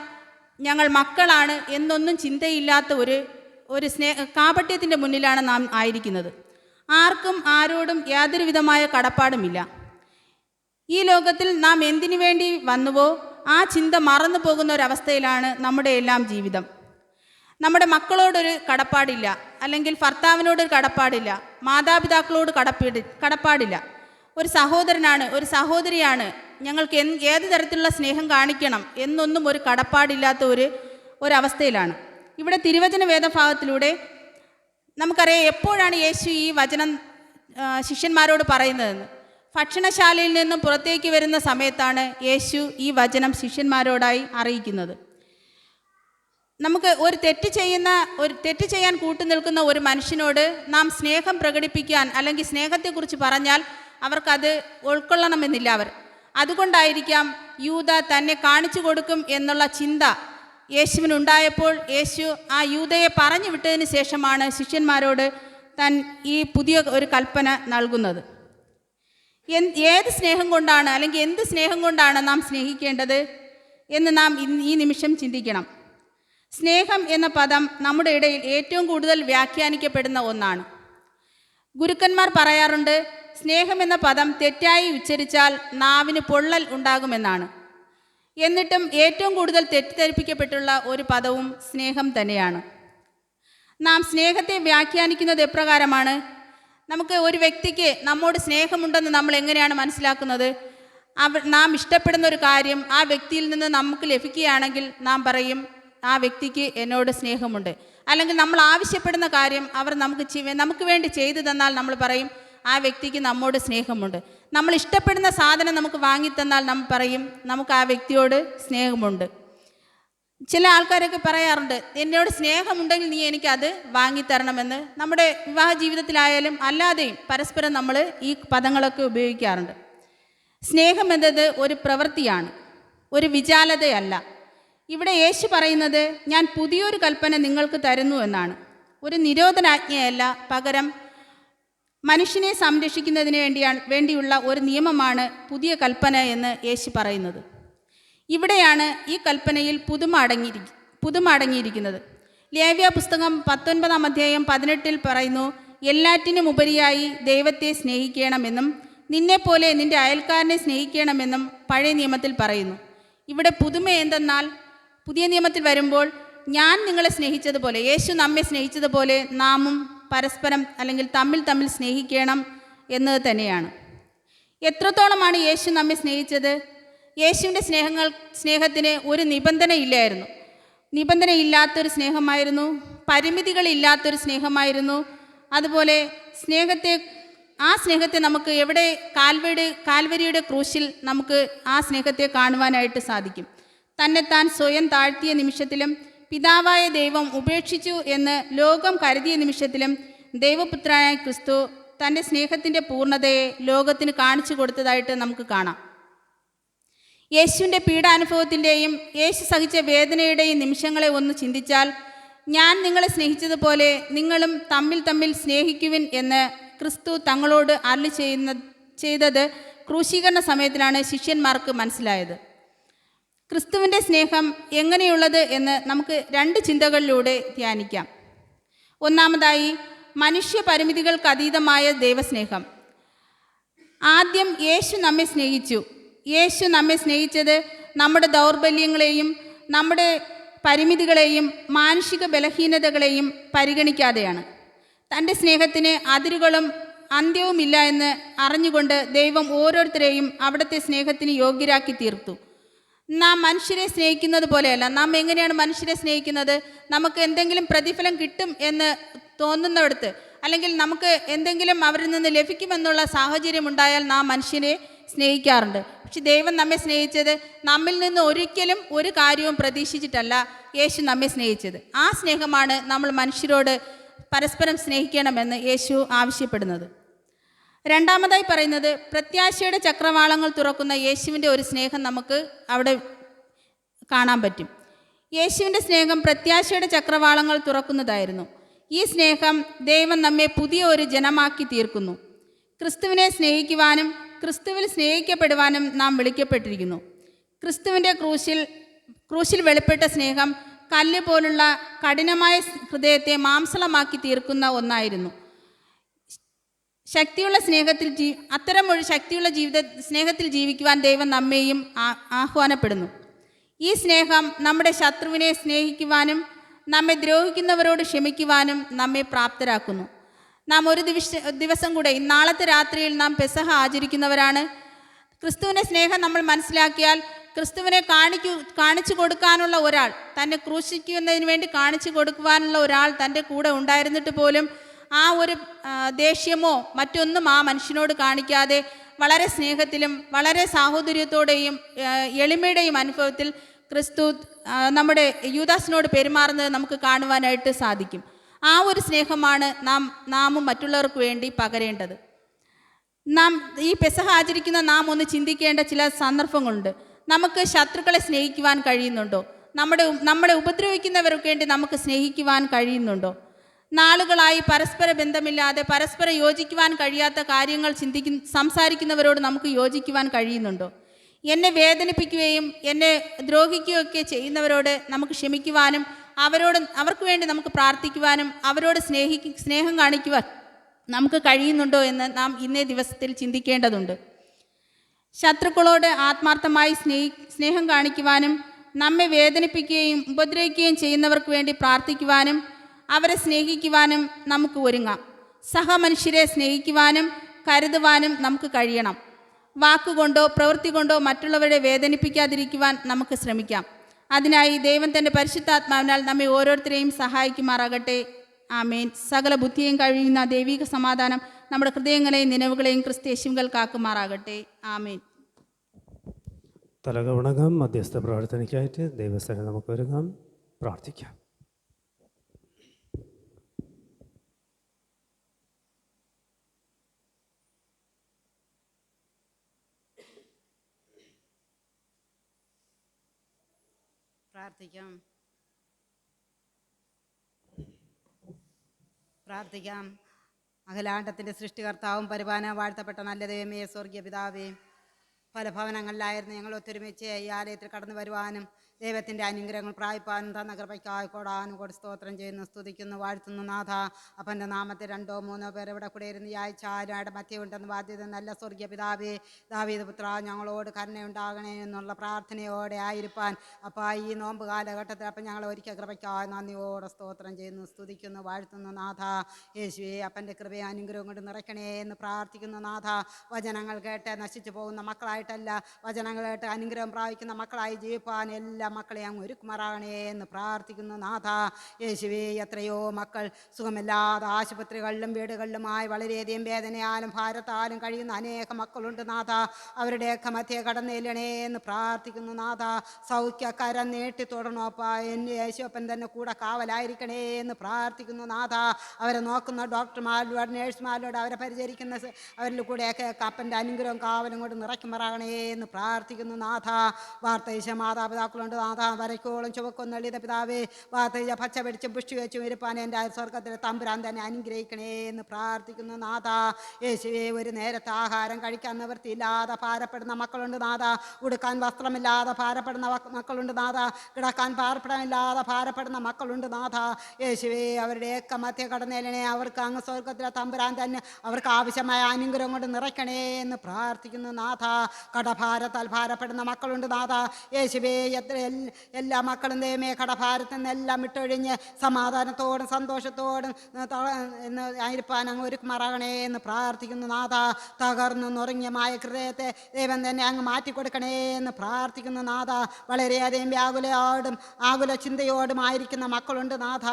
ഞങ്ങൾ മക്കളാണ് എന്നൊന്നും ചിന്തയില്ലാത്ത ഒരു കാപട്യത്തിൻ്റെ മുന്നിലാണ് നാം ആയിരിക്കുന്നത്. ആർക്കും ആരോടും യാതൊരു വിധമായ കടപ്പാടുമില്ല. ഈ ലോകത്തിൽ നാം എന്തിനു വേണ്ടി വന്നുവോ ആ ചിന്ത മറന്നു പോകുന്ന ഒരവസ്ഥയിലാണ് നമ്മുടെ എല്ലാം ജീവിതം. നമ്മുടെ മക്കളോടൊരു കടപ്പാടില്ല, അല്ലെങ്കിൽ ഭർത്താവിനോടൊരു കടപ്പാടില്ല, മാതാപിതാക്കളോട് കടപ്പാടില്ല. ഒരു സഹോദരനാണ്, ഒരു സഹോദരിയാണ്, ഞങ്ങൾക്ക് ഏത് തരത്തിലുള്ള സ്നേഹം കാണിക്കണം എന്നൊന്നും ഒരു കടപ്പാടില്ലാത്ത ഒരവസ്ഥയിലാണ്. ഇവിടെ തിരുവചന വേദഭാഗത്തിലൂടെ നമുക്കറിയാം എപ്പോഴാണ് യേശു ഈ വചനം ശിഷ്യന്മാരോട് പറയുന്നതെന്ന്. ഭക്ഷണശാലയിൽ നിന്നും പുറത്തേക്ക് വരുന്ന സമയത്താണ് യേശു ഈ വചനം ശിഷ്യന്മാരോടായി അറിയിക്കുന്നത്. നമുക്ക് ഒരു തെറ്റ് ചെയ്യാൻ കൂട്ടുനിൽക്കുന്ന ഒരു മനുഷ്യനോട് നാം സ്നേഹം പ്രകടിപ്പിക്കാൻ അല്ലെങ്കിൽ സ്നേഹത്തെക്കുറിച്ച് പറഞ്ഞാൽ അവർക്കത് ഉൾക്കൊള്ളണമെന്നില്ല. അതുകൊണ്ടായിരിക്കാം യൂദ തന്നെ കാണിച്ചു കൊടുക്കും എന്നുള്ള ചിന്ത യേശുവിനുണ്ടായപ്പോൾ യേശു ആ യൂദയെ പറഞ്ഞു വിട്ടതിന് ശേഷമാണ് ശിഷ്യന്മാരോട് ഈ പുതിയ ഒരു കൽപ്പന നൽകുന്നത്. ഏത് സ്നേഹം കൊണ്ടാണ് അല്ലെങ്കിൽ എന്ത് സ്നേഹം കൊണ്ടാണ് നാം സ്നേഹിക്കേണ്ടത് എന്ന് നാം ഈ നിമിഷം ചിന്തിക്കണം. സ്നേഹം എന്ന പദം നമ്മുടെ ഇടയിൽ ഏറ്റവും കൂടുതൽ വ്യാഖ്യാനിക്കപ്പെടുന്ന ഒന്നാണ്. ഗുരുക്കന്മാർ പറയാറുണ്ട്, സ്നേഹം എന്ന പദം തെറ്റായി ഉച്ചരിച്ചാൽ നാവിന് പൊള്ളൽ ഉണ്ടാകുമെന്നാണ്. എന്നിട്ടും ഏറ്റവും കൂടുതൽ തെറ്റിദ്ധരിപ്പിക്കപ്പെട്ടുള്ള ഒരു പദവും സ്നേഹം തന്നെയാണ്. നാം സ്നേഹത്തെ വ്യാഖ്യാനിക്കുന്നത് എപ്രകാരമാണ്? നമുക്ക് ഒരു വ്യക്തിക്ക് നമ്മോട് സ്നേഹമുണ്ടെന്ന് നമ്മൾ എങ്ങനെയാണ് മനസ്സിലാക്കുന്നത്? നാം ഇഷ്ടപ്പെടുന്ന ഒരു കാര്യം ആ വ്യക്തിയിൽ നിന്ന് നമുക്ക് ലഭിക്കുകയാണെങ്കിൽ നാം പറയും, ആ വ്യക്തിക്ക് എന്നോട് സ്നേഹമുണ്ട്. അല്ലെങ്കിൽ നമ്മൾ ആവശ്യപ്പെടുന്ന കാര്യം അവർ നമുക്ക് വേണ്ടി ചെയ്തു തന്നാൽ നമ്മൾ പറയും, ആ വ്യക്തിക്ക് നമ്മോട് സ്നേഹമുണ്ട്. നമ്മൾ ഇഷ്ടപ്പെടുന്ന സാധനം നമുക്ക് വാങ്ങിത്തന്നാൽ നമ്മൾ പറയും, നമുക്ക് ആ വ്യക്തിയോട് സ്നേഹമുണ്ട്. ചില ആൾക്കാരൊക്കെ പറയാറുണ്ട്, എന്നോട് സ്നേഹമുണ്ടെങ്കിൽ നീ എനിക്കത് വാങ്ങിത്തരണമെന്ന്. നമ്മുടെ വിവാഹ ജീവിതത്തിലായാലും അല്ലാതെയും പരസ്പരം നമ്മൾ ഈ പദങ്ങളൊക്കെ ഉപയോഗിക്കാറുണ്ട്. സ്നേഹം എന്നത് ഒരു പ്രവൃത്തിയാണ്, ഒരു വിചാലതയല്ല. ഇവിടെ യേശു പറയുന്നത്, ഞാൻ പുതിയൊരു കൽപ്പന നിങ്ങൾക്ക് തരുന്നു എന്നാണ്. ഒരു നിരോധനാജ്ഞയല്ല, പകരം മനുഷ്യനെ സംരക്ഷിക്കുന്നതിന് വേണ്ടിയുള്ള ഒരു നിയമമാണ് പുതിയ കൽപ്പന എന്ന് യേശു പറയുന്നത്. ഇവിടെയാണ് ഈ കൽപ്പനയിൽ പുതുമ അടങ്ങിയിരിക്കുന്നത്. ലേവ്യ പുസ്തകം 19-ാം അധ്യായം 18 പറയുന്നു, എല്ലാറ്റിനും ഉപരിയായി ദൈവത്തെ സ്നേഹിക്കണമെന്നും നിന്നെപ്പോലെ നിൻ്റെ അയൽക്കാരനെ സ്നേഹിക്കണമെന്നും പഴയ നിയമത്തിൽ പറയുന്നു. ഇവിടെ പുതുമ എന്തെന്നാൽ പുതിയ നിയമത്തിൽ വരുമ്പോൾ ഞാൻ നിങ്ങളെ സ്നേഹിച്ചതുപോലെ, യേശു നമ്മെ സ്നേഹിച്ചതുപോലെ നാമും പരസ്പരം അല്ലെങ്കിൽ തമ്മിൽ തമ്മിൽ സ്നേഹിക്കണം എന്നത് തന്നെയാണ്. എത്രത്തോളമാണ് യേശു നമ്മെ സ്നേഹിച്ചത്? യേശുവിൻ്റെ സ്നേഹത്തിന് ഒരു നിബന്ധനയില്ലായിരുന്നു. നിബന്ധനയില്ലാത്തൊരു സ്നേഹമായിരുന്നു, പരിമിതികളില്ലാത്തൊരു സ്നേഹമായിരുന്നു. അതുപോലെ ആ സ്നേഹത്തെ നമുക്ക് എവിടെ കാൽവരിയുടെ ക്രൂശിൽ നമുക്ക് ആ സ്നേഹത്തെ കാണുവാനായിട്ട് സാധിക്കും. തന്നെത്താൻ സ്വയം താഴ്ത്തിയ നിമിഷത്തിലും പിതാവായ ദൈവം ഉപേക്ഷിച്ചു എന്ന് ലോകം കരുതിയ നിമിഷത്തിലും ദൈവപുത്രനായ ക്രിസ്തു തൻ്റെ സ്നേഹത്തിൻ്റെ പൂർണ്ണതയെ ലോകത്തിന് കാണിച്ചു കൊടുത്തതായിട്ട് നമുക്ക് കാണാം. യേശുവിൻ്റെ പീഡാനുഭവത്തിൻ്റെയും യേശു സഹിച്ച വേദനയുടെയും നിമിഷങ്ങളെ ഒന്ന് ചിന്തിച്ചാൽ, ഞാൻ നിങ്ങളെ സ്നേഹിച്ചതുപോലെ നിങ്ങളും തമ്മിൽ തമ്മിൽ സ്നേഹിക്കുവിൻ എന്ന് ക്രിസ്തു തങ്ങളോട് അരുളി ചെയ്തത് ക്രൂശീകരണ സമയത്തിലാണ് ശിഷ്യന്മാർക്ക് മനസ്സിലായത്. ക്രിസ്തുവിൻ്റെ സ്നേഹം എങ്ങനെയുള്ളത് എന്ന് നമുക്ക് 2 ചിന്തകളിലൂടെ ധ്യാനിക്കാം. ഒന്നാമതായി, മനുഷ്യ പരിമിതികൾക്ക് അതീതമായ ദൈവസ്നേഹം. ആദ്യം യേശു നമ്മെ സ്നേഹിച്ചു. യേശു നമ്മെ സ്നേഹിച്ചത് നമ്മുടെ ദൗർബല്യങ്ങളെയും നമ്മുടെ പരിമിതികളെയും മാനുഷിക ബലഹീനതകളെയും പരിഗണിക്കാതെയാണ്. തൻ്റെ സ്നേഹത്തിന് അതിരുകളും അന്ത്യവുമില്ല എന്ന് അറിഞ്ഞുകൊണ്ട് ദൈവം ഓരോരുത്തരെയും അവിടുത്തെ സ്നേഹത്തിന് യോഗ്യരാക്കി തീർത്തു. നാം മനുഷ്യരെ സ്നേഹിക്കുന്നത് പോലെയല്ല. നാം എങ്ങനെയാണ് മനുഷ്യരെ സ്നേഹിക്കുന്നത്? നമുക്ക് എന്തെങ്കിലും പ്രതിഫലം കിട്ടും എന്ന് തോന്നുന്നിടത്ത്, അല്ലെങ്കിൽ നമുക്ക് എന്തെങ്കിലും അവരിൽ നിന്ന് ലഭിക്കുമെന്നുള്ള സാഹചര്യം ഉണ്ടായാൽ നാം മനുഷ്യരെ സ്നേഹിക്കാറുണ്ട്. പക്ഷെ ദൈവം നമ്മെ സ്നേഹിച്ചത് നമ്മിൽ നിന്ന് ഒരിക്കലും ഒരു കാര്യവും പ്രതീക്ഷിച്ചിട്ടല്ല യേശു നമ്മെ സ്നേഹിച്ചത്. ആ സ്നേഹമാണ് നമ്മൾ മനുഷ്യരോട് പരസ്പരം സ്നേഹിക്കണമെന്ന് യേശു ആവശ്യപ്പെടുന്നത്. രണ്ടാമതായി പറയുന്നത്, പ്രത്യാശയുടെ ചക്രവാളങ്ങൾ തുറക്കുന്ന യേശുവിൻ്റെ ഒരു സ്നേഹം നമുക്ക് അവിടെ കാണാൻ പറ്റും. യേശുവിൻ്റെ സ്നേഹം പ്രത്യാശയുടെ ചക്രവാളങ്ങൾ തുറക്കുന്നതായിരുന്നു. ഈ സ്നേഹം ദൈവം നമ്മെ പുതിയ ഒരു ജനമാക്കി തീർക്കുന്നു. ക്രിസ്തുവിനെ സ്നേഹിക്കുവാനും ക്രിസ്തുവിൽ സ്നേഹിക്കപ്പെടുവാനും നാം വിളിക്കപ്പെട്ടിരിക്കുന്നു. ക്രിസ്തുവിൻ്റെ ക്രൂശിൽ വെളിപ്പെട്ട സ്നേഹം കല്ല് പോലുള്ള കഠിനമായ ഹൃദയത്തെ മാംസളമാക്കി തീർക്കുന്ന ഒന്നായിരുന്നു. ശക്തിയുള്ള സ്നേഹത്തിൽ ജീവിക്കുവാൻ ദൈവം നമ്മെയും ആഹ്വാനപ്പെടുന്നു. ഈ സ്നേഹം നമ്മുടെ ശത്രുവിനെ സ്നേഹിക്കുവാനും നമ്മെ ദ്രോഹിക്കുന്നവരോട് ക്ഷമിക്കുവാനും നമ്മെ പ്രാപ്തരാക്കുന്നു. നാം ഒരു ദിവസം കൂടെ, നാളത്തെ രാത്രിയിൽ നാം പെസഹ ആചരിക്കുന്നവരാണ്. ക്രിസ്തുവിൻ്റെ സ്നേഹം നമ്മൾ മനസ്സിലാക്കിയാൽ, ക്രിസ്തുവിനെ കാണിച്ചു കൊടുക്കാനുള്ള ഒരാൾ, തന്നെ ക്രൂശിക്കുന്നതിന് വേണ്ടി കാണിച്ചു കൊടുക്കുവാനുള്ള ഒരാൾ തൻ്റെ കൂടെ ഉണ്ടായിരുന്നിട്ട് പോലും ആ ഒരു ദേഷ്യമോ മറ്റൊന്നും ആ മനുഷ്യനോട് കാണിക്കാതെ വളരെ സ്നേഹത്തിലും വളരെ സാഹോദര്യത്തോടെയും എളിമയുടെയും അനുഭവത്തിൽ ക്രിസ്തു നമ്മുടെ യൂദാസിനോട് പെരുമാറുന്നത് നമുക്ക് കാണുവാനായിട്ട് സാധിക്കും. ആ ഒരു സ്നേഹമാണ് നാമും മറ്റുള്ളവർക്ക് വേണ്ടി പകരേണ്ടത്. നാം ഈ പെസഹ ആചരിക്കുന്ന നാം ഒന്ന് ചിന്തിക്കേണ്ട ചില സന്ദർഭങ്ങളുണ്ട്. നമുക്ക് ശത്രുക്കളെ സ്നേഹിക്കുവാൻ കഴിയുന്നുണ്ടോ? നമ്മളെ ഉപദ്രവിക്കുന്നവർക്ക് വേണ്ടി നമുക്ക് സ്നേഹിക്കുവാൻ കഴിയുന്നുണ്ടോ? നാളുകളായി പരസ്പര ബന്ധമില്ലാതെ പരസ്പരം യോജിക്കുവാൻ കഴിയാത്ത കാര്യങ്ങൾ സംസാരിക്കുന്നവരോട് നമുക്ക് യോജിക്കുവാൻ കഴിയുന്നുണ്ടോ? എന്നെ വേദനിപ്പിക്കുകയും എന്നെ ദ്രോഹിക്കുകയൊക്കെ ചെയ്യുന്നവരോട് നമുക്ക് ക്ഷമിക്കുവാനും അവർക്ക് വേണ്ടി നമുക്ക് പ്രാർത്ഥിക്കുവാനും അവരോട് സ്നേഹം കാണിക്കുവാൻ നമുക്ക് കഴിയുന്നുണ്ടോ എന്ന് നാം ഇന്നേ ദിവസത്തിൽ ചിന്തിക്കേണ്ടതുണ്ട്. ശത്രുക്കളോട് ആത്മാർത്ഥമായി സ്നേഹം കാണിക്കുവാനും നമ്മെ വേദനിപ്പിക്കുകയും ഉപദ്രവിക്കുകയും ചെയ്യുന്നവർക്ക് വേണ്ടി പ്രാർത്ഥിക്കുവാനും അവരെ സ്നേഹിക്കുവാനും നമുക്ക് ഒരുങ്ങാം. സഹമനുഷ്യരെ സ്നേഹിക്കുവാനും കരുതുവാനും നമുക്ക് കഴിയണം. വാക്കുകൊണ്ടോ പ്രവൃത്തി കൊണ്ടോ മറ്റുള്ളവരെ വേദനിപ്പിക്കാതിരിക്കുവാൻ നമുക്ക് ശ്രമിക്കാം. അതിനായി ദൈവം തൻ്റെ പരിശുദ്ധാത്മാവിനാൽ നമ്മെ ഓരോരുത്തരെയും സഹായിക്കുമാറാകട്ടെ. ആമേൻ. സകല ബുദ്ധിയും കഴിയുന്ന ദൈവിക സമാധാനം നമ്മുടെ ഹൃദയങ്ങളെയും നിലവുകളെയും ക്രിസ്തയേശുവിൽ കാക്കുമാറാകട്ടെ. ആമേൻ. തലകവണകം മധ്യസ്ഥ പ്രാർത്ഥനയ്ക്കായിട്ട് ദൈവസ്ഥനെ നമുക്ക് ഒരുങ്ങാം, പ്രാർത്ഥിക്കാം. പ്രാർത്ഥിക്കാം. അഖിലാണ്ടത്തിൻ്റെ സൃഷ്ടികർത്താവും പരിപാലന വാഴ്ത്തപ്പെട്ട നല്ല ദൈവമേ, സ്വർഗീയ പിതാവേ, പല ഭവനങ്ങളിലായിരുന്നു ഞങ്ങൾ ഒത്തൊരുമിച്ച് ഈ ആലയത്തിൽ കടന്നു വരുവാനും ദൈവത്തിൻ്റെ അനുഗ്രഹങ്ങൾ പ്രാപിപ്പാനും തന്ന കൃപയ്ക്കായി കോടാനുകോടി സ്തോത്രം ചെയ്യുന്നു, സ്തുതിക്കുന്നു, വാഴ്ത്തുന്നു നാഥ. അപ്പൻ്റെ നാമത്തിൽ 2 or 3 പേർ ഇവിടെ കൂടെ ഇരുന്ന് യാഴ്ചയുടെ മധ്യ ഉണ്ടെന്ന് ബാധ്യത നല്ല സ്വർഗീയ പിതാവേ, ദാവീദ് പുത്ര, ഞങ്ങളോട് കരുണയുണ്ടാകണേ എന്നുള്ള പ്രാർത്ഥനയോടെ ആയിരിക്കാൻ അപ്പം ഈ നോമ്പ് കാലഘട്ടത്തിൽ അപ്പം ഞങ്ങൾ ഒരിക്കൽ കൃപയ്ക്കായി നന്ദിയോടെ സ്തോത്രം ചെയ്യുന്നു, സ്തുതിക്കുന്നു, വാഴ്ത്തുന്നു നാഥ. യേശുവേ, അപ്പൻ്റെ കൃപയെ അനുഗ്രഹം കൊണ്ട് നിറയ്ക്കണേ എന്ന് പ്രാർത്ഥിക്കുന്നു നാഥ. വചനങ്ങൾ കേട്ട് നശിച്ചു പോകുന്ന മക്കളായിട്ടല്ല, വചനങ്ങൾ കേട്ട് അനുഗ്രഹം പ്രാപിക്കുന്ന മക്കളായി ജീവിപ്പാൻ എല്ലാ മക്കളെയും അങ്ങ് ഒരുക്കുമാറാകണേ എന്ന് പ്രാർത്ഥിക്കുന്നു നാഥ. യേശുവേ, എത്രയോ മക്കൾ സുഖമില്ലാതെ ആശുപത്രികളിലും വീടുകളിലുമായി വളരെയധികം വേദനയാലും ഭാരത്താലും കഴിയുന്ന അനേക മക്കളുണ്ട് നാഥ. അവരുടെയൊക്കെ മധ്യേ കടന്നേലണേ എന്ന് പ്രാർത്ഥിക്കുന്നു നാഥ. സൗഖ്യക്കരം നീട്ടി തുടർന്നോപ്പ എൻ്റെ യേശുപ്പൻ തന്നെ കൂടെ കാവലായിരിക്കണേ എന്ന് പ്രാർത്ഥിക്കുന്നു നാഥ. അവരെ നോക്കുന്ന ഡോക്ടർമാരോട്, നേഴ്സുമാരോട്, അവരെ പരിചരിക്കുന്ന അവരിൽ കൂടെയൊക്കെ അപ്പൻ്റെ അനുഗ്രഹം കാവലും കൊണ്ട് നിറയ്ക്കുമാറാകണേ എന്ന് പ്രാർത്ഥിക്കുന്നു നാഥ. വാർത്തയിച്ച മാതാപിതാക്കളുണ്ട് നാഥ. വരയ്ക്കോളം ചുവക്കൊന്നും എളിത പിതാവേ, വാർത്തയിച്ച പച്ച പിടിച്ചും പുഷ്ടി വെച്ചും ഇരുപ്പാൻ എൻ്റെ സ്വർഗത്തിലെ തമ്പുരാൻ തന്നെ അനുഗ്രഹിക്കണേ എന്ന് പ്രാർത്ഥിക്കുന്നു നാഥ. യേശുവേ, ഒരു നേരത്തെ ആഹാരം കഴിക്കാൻ നിവൃത്തിയില്ലാതെ ഭാരപ്പെടുന്ന മക്കളുണ്ട് നാഥ. ഉടുക്കാൻ വസ്ത്രമില്ലാതെ ഭാരപ്പെടുന്ന മക്കളുണ്ട് നാഥ. കിടക്കാൻ പാർപ്പിടമില്ലാതെ ഭാരപ്പെടുന്ന മക്കളുണ്ട് നാഥ. യേശുവേ, അവരുടെയൊക്കെ മധ്യ കടന്നേലണേ. അവർക്ക് അങ്ങ് സ്വർഗത്തിലെ തമ്പുരാൻ തന്നെ അവർക്ക് ആവശ്യമായ അനുഗ്രഹം കൊണ്ട് നിറയ്ക്കണേ എന്ന് പ്രാർത്ഥിക്കുന്നു നാഥ. കടഭാരത്താൽ ഭാരപ്പെടുന്ന മക്കളുണ്ട് നാഥ. യേശുവേ, എല്ലാ മക്കളും ദൈവമേ കടഭാരത്തിൽ നിന്നെല്ലാം വിട്ടൊഴിഞ്ഞ് സമാധാനത്തോടും സന്തോഷത്തോടും ആയിരിക്കാൻ അങ്ങ് ഒരുക്കുമാറാകണേ എന്ന് പ്രാർത്ഥിക്കുന്നു നാഥ. തകർന്നു നുറങ്ങിയമായ ഹൃദയത്തെ ദൈവം തന്നെ അങ്ങ് മാറ്റിക്കൊടുക്കണേ എന്ന് പ്രാർത്ഥിക്കുന്നു നാഥ. വളരെയധികം വ്യാകുലയോടും ആകുല ചിന്തയോടുമായിരിക്കുന്ന മക്കളുണ്ട് നാഥ.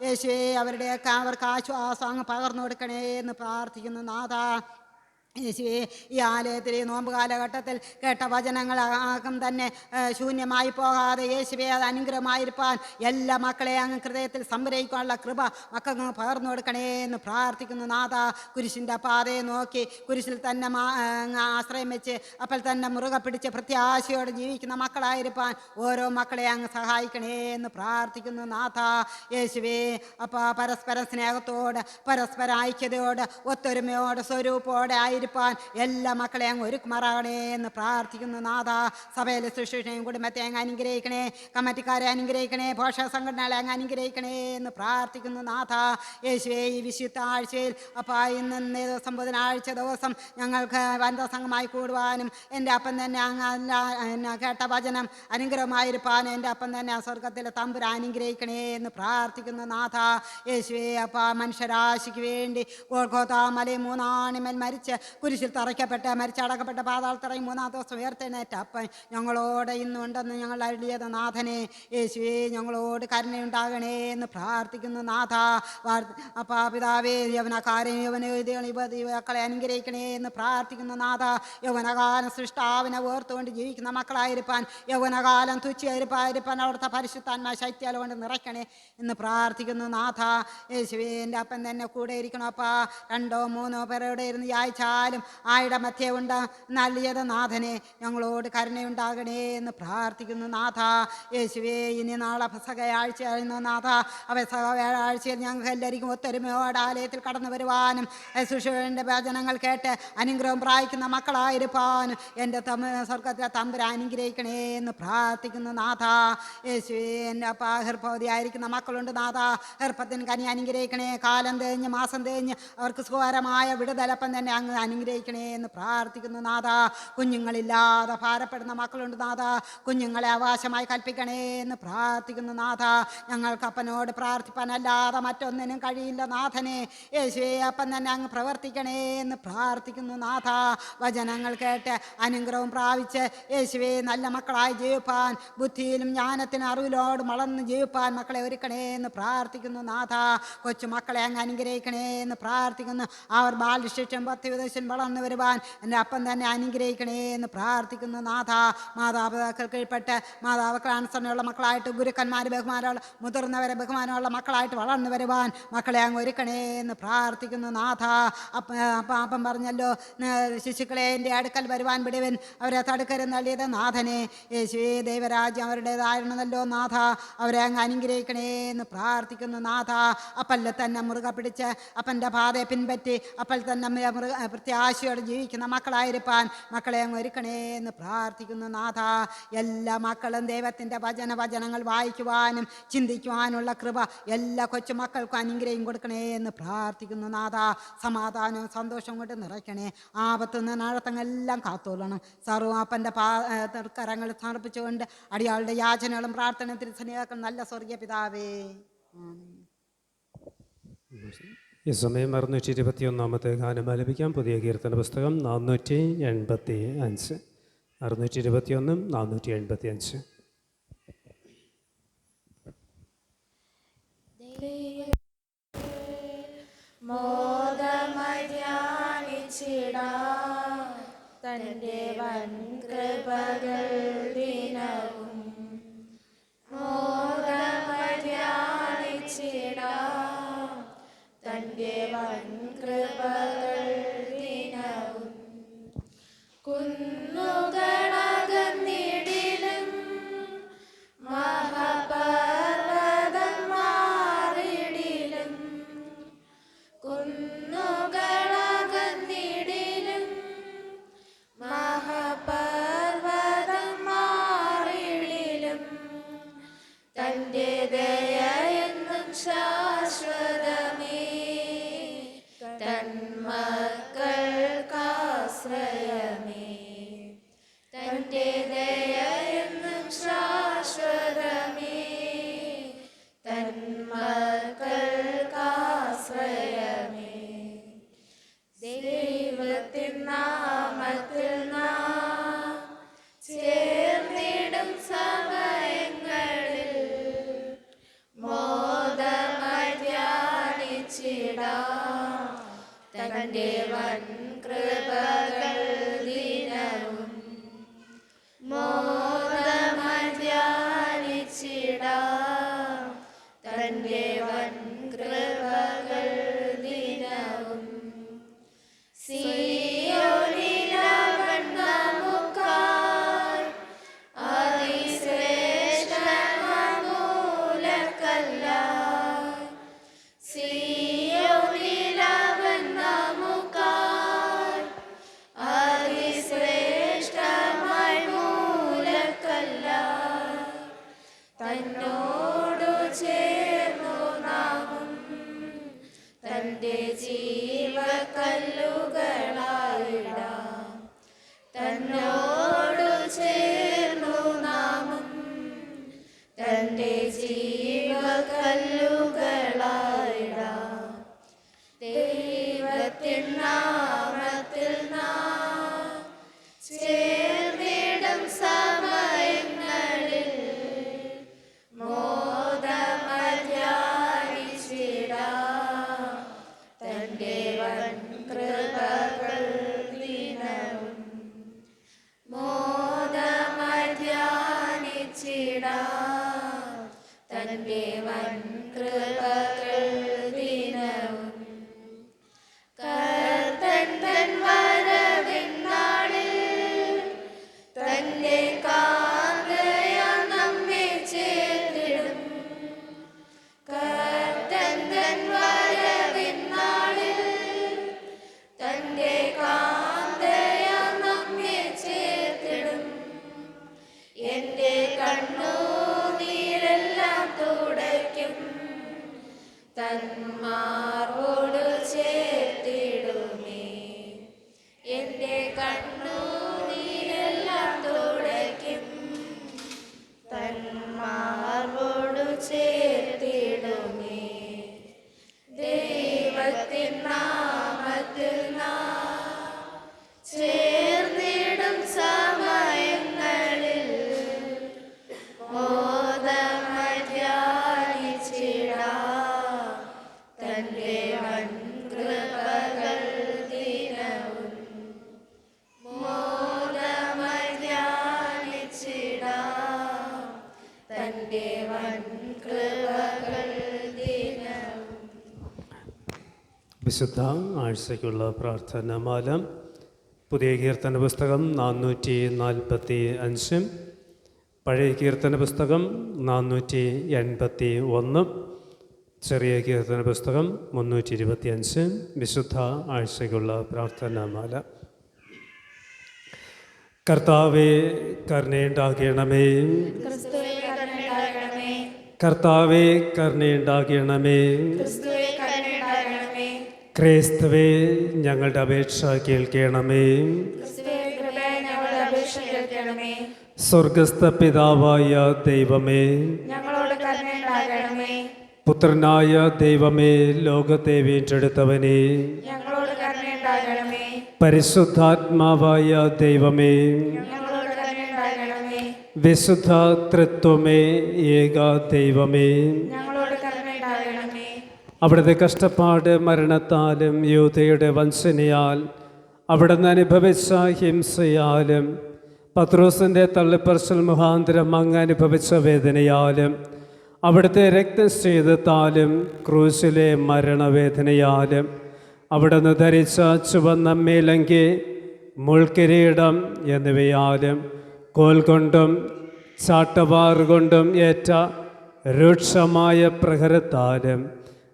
യേശുവേ, അവരുടെയൊക്കെ അവർക്ക് ആശ്വാസം അങ്ങ് പകർന്നു കൊടുക്കണേ എന്ന് പ്രാർത്ഥിക്കുന്നു നാഥ. യേശുവേ, ഈ ആലയത്തിൽ ഈ നോമ്പ് കാലഘട്ടത്തിൽ കേട്ട വചനങ്ങൾ ആകം തന്നെ ശൂന്യമായി പോകാതെ യേശുവേ അത് അനുഗ്രഹമായിരിക്കാൻ എല്ലാ മക്കളെയും അങ്ങ് ഹൃദയത്തിൽ സംഗ്രഹിക്കാനുള്ള കൃപ മക്കൾക്ക് പകർന്നു കൊടുക്കണേ എന്ന് പ്രാർത്ഥിക്കുന്നു നാഥ. കുരിശിൻ്റെ പാതയെ നോക്കി കുരിശിൽ തന്നെ ആശ്രയം വെച്ച് അപ്പോൾ തന്നെ മുറുകെ പിടിച്ച് പ്രത്യാശയോടെ ജീവിക്കുന്ന മക്കളായിരിക്കാൻ ഓരോ മക്കളെ അങ്ങ് സഹായിക്കണേ എന്ന് പ്രാർത്ഥിക്കുന്നു നാഥ. യേശുവേ, അപ്പോൾ പരസ്പര സ്നേഹത്തോട്, പരസ്പര ഐക്യതയോട്, ഒത്തൊരുമയോട്, സ്വരൂപ്പോടെ ആയിരിക്കും എല്ലാ മക്കളെ അങ്ങ് ഒരുക്കുമാറാകണേ എന്ന് പ്രാർത്ഥിക്കുന്നു നാഥ. സഭയിലെ ശുശ്രൂഷയും കുടുംബത്തെ അങ്ങ് അനുഗ്രഹിക്കണേ. കമ്മിറ്റിക്കാരെ അനുഗ്രഹിക്കണേ. പോഷക സംഘടനകളെ അങ്ങ് അനുഗ്രഹിക്കണേ എന്ന് പ്രാർത്ഥിക്കുന്നു നാഥ. യേശുവേ, ഈ വിശുദ്ധ ആഴ്ചയിൽ അപ്പം ഇന്ന് ദിവസം ബുധനാഴ്ച ദിവസം ഞങ്ങൾക്ക് വനിതാ സംഘമായി കൂടുവാനും എൻ്റെ അപ്പം തന്നെ അങ്ങ് കേട്ട വചനം അനുഗ്രഹമായിരിക്കാനും എൻ്റെ അപ്പം തന്നെ സ്വർഗത്തിലെ തമ്പുരാൻ അനുഗ്രഹിക്കണേ എന്ന് പ്രാർത്ഥിക്കുന്നു നാഥ. യേശുവേ, അപ്പം മനുഷ്യരാശിക്ക് വേണ്ടി ഗോൽഗോഥാ മലയിൽ 3 ആണിമേൽ മരിച്ച് കുരിശിൽ തറയ്ക്കപ്പെട്ട് മരിച്ചടക്കപ്പെട്ട പാതാളത്തിറങ്ങി 3-ാം ദിവസം ഉയർത്തെഴുന്നേറ്റ അപ്പം ഞങ്ങളോട് ഇന്നുണ്ടെന്ന് ഞങ്ങൾ അരുളിയത് നാഥനെ. യേശുവേ, ഞങ്ങളോട് കരുണയുണ്ടാകണേ എന്ന് പ്രാർത്ഥിക്കുന്നു നാഥ. അപ്പം പിതാവേ, യൗവനക്കാരെയും യുവതികളെ അനുഗ്രഹിക്കണേ എന്ന് പ്രാർത്ഥിക്കുന്നു നാഥ. യൗവനകാലം സൃഷ്ടാവിനെ ഓർത്തുകൊണ്ട് ജീവിക്കുന്ന മക്കളായിരിക്കാൻ, യൗവനകാലം തുച്ഛയായിരിക്കാൻ അവിടുത്തെ പരിശുദ്ധാത്മാ ശൈത്യാല കൊണ്ട് നിറയ്ക്കണേ എന്ന് പ്രാർത്ഥിക്കുന്നു നാഥ. യേശുവേ, എൻ്റെ അപ്പം തന്നെ കൂടെ ഇരിക്കണം. അപ്പം 2 or 3 പേരോടെ ഇരുന്ന് യാഴ്ചാലും ആയുടെ മധ്യേ ഉണ്ട് നൽകിയത് നാഥനെ. ഞങ്ങളോട് കരുണയുണ്ടാകണേ എന്ന് പ്രാർത്ഥിക്കുന്നു നാഥ. യേശുവേ, ഇനി നാളെ പെസഹയാഴ്ചയായിരുന്നു നാഥ. പെസഹയാഴ്ചയിൽ ഞങ്ങൾക്ക് എല്ലാവർക്കും ഒത്തൊരുമയോടെ ആലയത്തിൽ കടന്നു വരുവാനും ശുശ്രൂഷയുടെ വചനങ്ങൾ കേട്ട് അനുഗ്രഹം പ്രാപിക്കുന്ന മക്കളായിരിക്കാനും എൻ്റെ സ്വർഗത്തിലെ തമ്പുരാൻ അനുഗ്രഹിക്കണേ എന്ന് പ്രാർത്ഥിക്കുന്നു നാഥ. യേശുവേ, എൻ്റെ അപ്പം ഗർഭവതിയായിരിക്കുന്ന മക്കളുണ്ട് നാഥ. ഗർഭത്തിന് കനി അനുഗ്രഹിക്കണേ. കാലം തേഞ്ഞ് മാസം തേഞ്ഞ് അവർക്ക് സുഖകരമായ വിടുതലപ്പം തന്നെ അങ്ങ് അനുഗ്രഹിക്കണേ എന്ന് പ്രാർത്ഥിക്കുന്നു നാഥ. കുഞ്ഞുങ്ങളില്ലാതെ ഭാരപ്പെടുന്ന മക്കളുണ്ട് നാഥ. കുഞ്ഞുങ്ങളെ അവകാശമായി കൽപ്പിക്കണേ എന്ന് പ്രാർത്ഥിക്കുന്നു നാഥ. ഞങ്ങൾക്ക് അപ്പനോട് പ്രാർത്ഥിപ്പാനല്ലാതെ മറ്റൊന്നിനും കഴിയില്ല നാഥനെ. യേശുവേ, അപ്പം തന്നെ അങ്ങ് പ്രവർത്തിക്കണേ എന്ന് പ്രാർത്ഥിക്കുന്നു നാഥ. വചനങ്ങൾ കേട്ട് അനുഗ്രഹം പ്രാപിച്ച് യേശുവേ നല്ല മക്കളായി ജീവിപ്പാൻ, ബുദ്ധിയിലും ജ്ഞാനത്തിനും അറിവിലോട് വളർന്ന് ജീവിപ്പാൻ മക്കളെ ഒരുക്കണേ എന്ന് പ്രാർത്ഥിക്കുന്നു നാഥ. കൊച്ചു മക്കളെ അങ്ങ് അനുഗ്രഹിക്കണേ എന്ന് പ്രാർത്ഥിക്കുന്നു. അവർ ബാലശിക്ഷം 10 വിദേശം വളർന്നു വരുവാൻ എൻ്റെ അപ്പം തന്നെ അനുഗ്രഹിക്കണേ എന്ന് പ്രാർത്ഥിക്കുന്നു നാഥ. മാതാപിതാക്കൾ കീഴ്പ്പെട്ട് മാതാപിതാക്കൾ അനുസരണയുള്ള മക്കളായിട്ട്, ഗുരുക്കന്മാർ ബഹുമാനമുള്ള, മുതിർന്നവരെ ബഹുമാനമുള്ള മക്കളായിട്ട് വളർന്നു വരുവാൻ മക്കളെ അങ്ങ് ഒരുക്കണേ എന്ന് പ്രാർത്ഥിക്കുന്നു നാഥ. അപ്പം പറഞ്ഞല്ലോ, ശിശുക്കളെ എൻ്റെ അടുക്കൽ വരുവാൻ വിടുവൻ, അവരെ തടുക്കരുന്ന് നൽകിയത് നാഥനെ. യേശുവേ, ദൈവരാജ്യം അവരുടേതായിരുന്നല്ലോ നാഥ. അവരെ അങ്ങ് അനുഗ്രഹിക്കണേ എന്ന് പ്രാർത്ഥിക്കുന്നു നാഥ. അപ്പല്ല തന്നെ മുറുകെ പിടിച്ച് അപ്പൻ്റെ പാതയെ പിൻപറ്റി അപ്പോൾ തന്നെ പ്രത്യാശയോടെ ജീവിക്കുന്ന മക്കളായിരിക്കാൻ മക്കളെ അങ്ങ് ഒരുക്കണേ എന്ന് പ്രാർത്ഥിക്കുന്നു നാഥ. എല്ലാ മക്കളും ദൈവത്തിൻ്റെ വചനങ്ങൾ വായിക്കുവാനും ചിന്തിക്കുവാനുള്ള കൃപ എല്ലാ കൊച്ചുമക്കൾക്കും അനുഗ്രഹം കൊടുക്കണേ എന്ന് പ്രാർത്ഥിക്കുന്നു നാഥ. സമാധാനവും സന്തോഷവും കൊണ്ട് നിറയ്ക്കണേ. ആപത്തുനിന്ന് നടത്തങ്ങളെല്ലാം കാത്തോളണം. സർവാപ്പൻ്റെ കരങ്ങൾ സമർപ്പിച്ചുകൊണ്ട് അടിയാളുടെ യാചനകളും പ്രാർത്ഥന തിരുസന്നിധിയാക്കുന്ന നല്ല സ്വർഗീയ പിതാവേ. ഈ സമയം 621 ഗാനം ആലപിക്കാം. പുതിയ കീർത്തന പുസ്തകം 485. 621 485. തൻ്റെ വൻ കൃപകൾ ദിനവും തൻ്റെ വൻ കൃപകൾ ദിനവും കുന്നുകളകന്നിടിലും മഹാപർവതം മാറിടിലും കുന്നുകളകന്നിടിലും മഹാപർവതം മാറിടിലും തൻ്റെ ദയയെന്നും ശാശ്വതമേ തന്മക്കൾക്കാശ്രയമേ തൻ്റെ ദയയെന്നും ശാശ്വതമേ തന്മക്കൾക്കാശ്രയമേ ദൈവത്തിൻ നാമത്തിൽ നാം ചേർന്നിടും സമയങ്ങളിൽ മോദമായി ധ്യാനിച്ചിടാം തൻ്റെ വൻ കൃപകൾ ദിനവും മോദമായി ധ്യാനിച്ചിടാം തൻ്റെ വൻ കൃപകൾ ദിനവും സിയോനിലവൻ നമുക്കായി അതിശ്രേഷ്ഠമൂലക്കല്ലായി സിയോനിലവൻ നമുക്കായി അതിശ്രേഷ്ഠമായി മൂലക്കല്ലായി തന്നോടു ചേർന്നു നാമും തൻ്റെ ജീവക്കല്ലുകളായിടാം തന്നോടു ചേർന്നു നാമും തൻ്റെ ജീവക്കല്ലുകളായിടാം ദൈവത്തിൻ നാമത്തിൽ നാം ചേർന്നിടും സമയങ്ങളിൽ മോദമായി ധ്യാനിച്ചിടാം തൻ്റെ വൻ കൃപകൾ ദിനവും മോദമായി ധ്യാനിച്ചിടാം തൻ്റെ വൻ കൃപകൾ ദിനവും കർത്തൻ തൻ വരവിൻ നാളിൽ തൻ്റെ കാന്തയാൽ നമ്മെ ചേർത്തിടും കർത്തൻ തൻ വരവിൻ നാളിൽ തൻ്റെ കാന്തയാൽ നമ്മെ ചേർത്തിടും എൻ്റെ കണ്ണുനീരെല്ലാം തുടയ്ക്കും തന്മാർവോടു ചേർത്തിടുമേ എൻ്റെ കണ്ണുനീരെല്ലാം തുടയ്ക്കും തന്മാർവോടു ചേർത്തിടുമേ ദൈവത്തിൻ നാമത്തിൽ നാം ചേർന്നിടും സമയങ്ങളിൽ മോദമായി ധ്യാനിച്ചിടാം തൻ്റെ വൻ കൃപകൾ ദിനവും മോദമായി ധ്യാനിച്ചിടാം തൻ്റെ വൻ കൃപകൾ ദിനവും. വിശുദ്ധ ആഴ്ചയ്ക്കുള്ള പ്രാർത്ഥനമാല. പുതിയ കീർത്തന പുസ്തകം 445. പഴയ കീർത്തന പുസ്തകം 481. ചെറിയ കീർത്തന പുസ്തകം 325 വിശുദ്ധ ആഴ്ചയ്ക്കുള്ള പ്രാർത്ഥനാമാല. കർത്താവേ കരുണയുണ്ടാകണമേ, ക്രിസ്തുവേ കരുണയുണ്ടാകണമേ, കർത്താവേ കരുണയുണ്ടാകണമേ, ക്രിസ്തുവേ കരുണയുണ്ടാകണമേ, ക്രിസ്തുവേ ഞങ്ങളുടെ അപേക്ഷ കേൾക്കണമേ, ക്രിസ്തുവേ കൃപയായി ഞങ്ങളുടെ അപേക്ഷ കേൾക്കണമേ, സ്വർഗസ്ഥ പിതാവായ ദൈവമേ, ഞങ്ങളോട് കരുണയുണ്ടാകണമേ, പുത്രനായ ദൈവമേ, ലോകത്തെ വീണ്ടെടുത്തവനെ, ഞങ്ങളോട് കരുണയുണ്ടാകണമേ, പരിശുദ്ധാത്മാവായ ദൈവമേ, ഞങ്ങളോട് കരുണയുണ്ടാകണമേ, വിശുദ്ധ തൃത്വമേ, ഏക ദൈവമേ, ഞങ്ങളോട് കരുണയുണ്ടാകണമേ, അവിടുത്തെ കഷ്ടപ്പാട് മരണത്താലും യൂദയുടെ വഞ്ചനയാൽ അവിടുന്ന് അനുഭവിച്ച ഹിംസയാലും പത്രോസിൻ്റെ തള്ളിപ്പറച്ചൽ മുഖാന്തരം അങ്ങ് അനുഭവിച്ച വേദനയാലും അവിടുത്തെ രക്തശീതത്താലും ക്രൂശിലെ മരണവേദനയാലും അവിടുന്ന് ധരിച്ച ചുവന്ന മേലങ്കി, മുൾക്കിരീടം എന്നിവയാലും കോൽ കൊണ്ടും ചാട്ടവാറുകൊണ്ടും ഏറ്റ രൂക്ഷമായ പ്രഹരത്താലും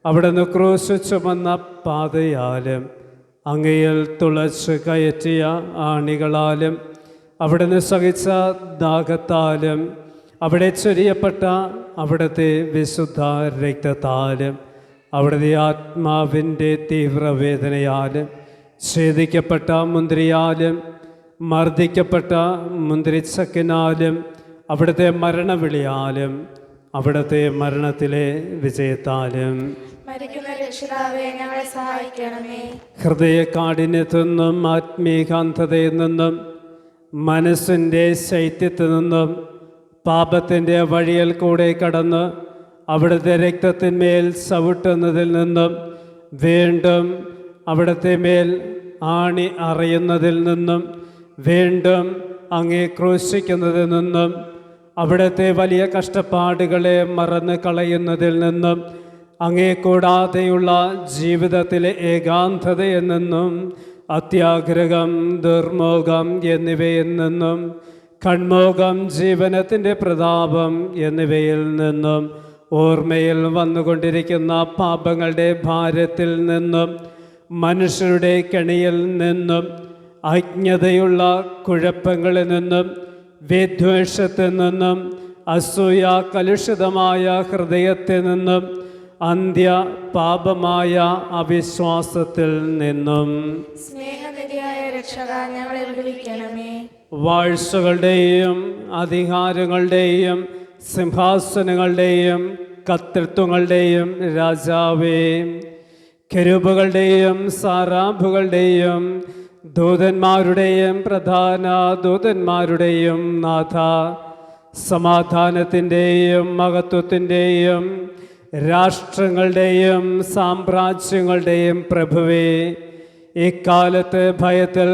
അവിടുന്ന് ക്രൂശ് ചുമന്ന പാതയാലും അങ്ങയിൽ തുളച്ച് കയറ്റിയ ആണികളാലും അവിടുന്ന് സഹിച്ച ദാഹത്താലും അവിടെ ചൊരിയപ്പെട്ട അവിടുത്തെ വിശുദ്ധ രക്തത്താലും അവിടുത്തെ ആത്മാവിൻ്റെ തീവ്രവേദനയാലും ഛേദിക്കപ്പെട്ട മുന്തിരിയാലും മർദ്ദിക്കപ്പെട്ട മുന്തിരിച്ചക്കിനാലും അവിടുത്തെ മരണവിളിയാലും അവിടുത്തെ മരണത്തിലെ വിജയത്താലും മരിക്കുന്ന രക്ഷിതാവേ ഞങ്ങളെ സഹായിക്കണമേ, ഹൃദയകാഠിന്യത്തിൽ നിന്നും ആത്മീകാന്തതയിൽ നിന്നും മനസ്സിൻ്റെ ശൈത്യത്തിൽ നിന്നും പാപത്തിൻ്റെ വഴിയിൽ കൂടെ കടന്ന് അവിടുത്തെ രക്തത്തിന്മേൽ ചവിട്ടുന്നതിൽ നിന്നും വീണ്ടും അവിടുത്തെ മേൽ ആണി അറിയുന്നതിൽ നിന്നും വീണ്ടും അങ്ങേ ക്രൂശിക്കുന്നതിൽ നിന്നും അവിടുത്തെ വലിയ കഷ്ടപ്പാടുകളെ മറന്ന് കളയുന്നതിൽ നിന്നും അങ്ങേ കൂടാതെയുള്ള ജീവിതത്തിലെ ഏകാന്തതയിൽ നിന്നും അത്യാഗ്രഹം, ദുർമോഹം എന്നിവയിൽ നിന്നും കൺമോഹം, ജീവനത്തിൻ്റെ പ്രതാപം എന്നിവയിൽ നിന്നും ഓർമ്മയിൽ വന്നുകൊണ്ടിരിക്കുന്ന പാപങ്ങളുടെ ഭാരത്തിൽ നിന്നും മനുഷ്യരുടെ കെണിയിൽ നിന്നും അജ്ഞതയുള്ള കുഴപ്പങ്ങളിൽ നിന്നും വിദ്വേഷത്തിൽ നിന്നും അസൂയ കലുഷിതമായ ഹൃദയത്തിൽ നിന്നും അന്ത്യ പാപമായ അവിശ്വാസത്തിൽ നിന്നും സ്നേഹനിധിയായ രക്ഷക ഞങ്ങളെ വിടുവിക്കണമേ, വാഴ്ചകളുടെയും അധികാരങ്ങളുടെയും സിംഹാസനങ്ങളുടെയും കർത്തൃത്വങ്ങളുടെയും രാജാവേ, കെരൂബുകളുടെയും സാറാഫുകളുടെയും ദൂതന്മാരുടെയും പ്രധാന ദൂതന്മാരുടെയും നാഥ, സമാധാനത്തിൻ്റെയും മഹത്വത്തിൻ്റെയും രാഷ്ട്രങ്ങളുടെയും സാമ്രാജ്യങ്ങളുടെയും പ്രഭുവേ, ഇക്കാലത്ത് ഭയത്തിൽ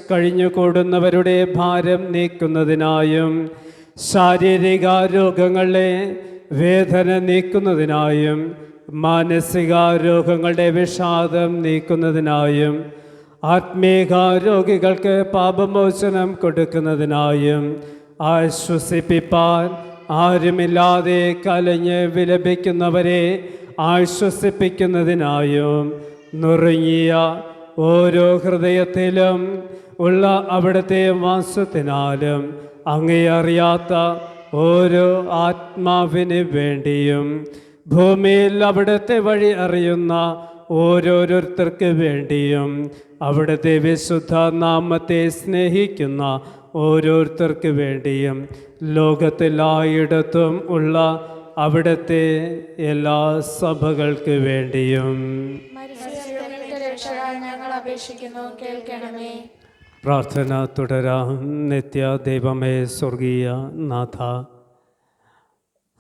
കഴിഞ്ഞുകൂടുന്നവരുടെ ഭാരം നീക്കുന്നതിനായും ശാരീരിക രോഗങ്ങളെ വേദന നീക്കുന്നതിനായും മാനസിക രോഗങ്ങളുടെ വിഷാദം നീക്കുന്നതിനായും ആത്മീക രോഗികൾക്ക് പാപമോചനം കൊടുക്കുന്നതിനായും ആശ്വസിപ്പിപ്പാൻ ആരുമില്ലാതെ കലഞ്ഞ് വിലപിക്കുന്നവരെ ആശ്വസിപ്പിക്കുന്നതിനായും നുറുങ്ങിയ ഓരോ ഹൃദയത്തിലും ഉള്ള അവിടുത്തെ വാസത്തിനാലും അങ്ങേ അറിയാത്ത ഓരോ ആത്മാവിന് വേണ്ടിയും ഭൂമിയിൽ അവിടുത്തെ വഴി അറിയുന്ന ഓരോരുത്തർക്ക് വേണ്ടിയും അവിടുത്തെ വിശുദ്ധ നാമത്തെ സ്നേഹിക്കുന്ന ഓരോരുത്തർക്ക് വേണ്ടിയും ലോകത്തിലായിടത്തും ഉള്ള അവിടുത്തെ എല്ലാ സഭകൾക്ക് വേണ്ടിയും മരിച്ചവരുടെ രക്ഷക ഞങ്ങൾ അപേക്ഷിക്കുന്നു, കേൾക്കണമേ. പ്രാർത്ഥന തുടരാം. നിത്യ ദൈവമേ, സ്വർഗീയ നാഥ,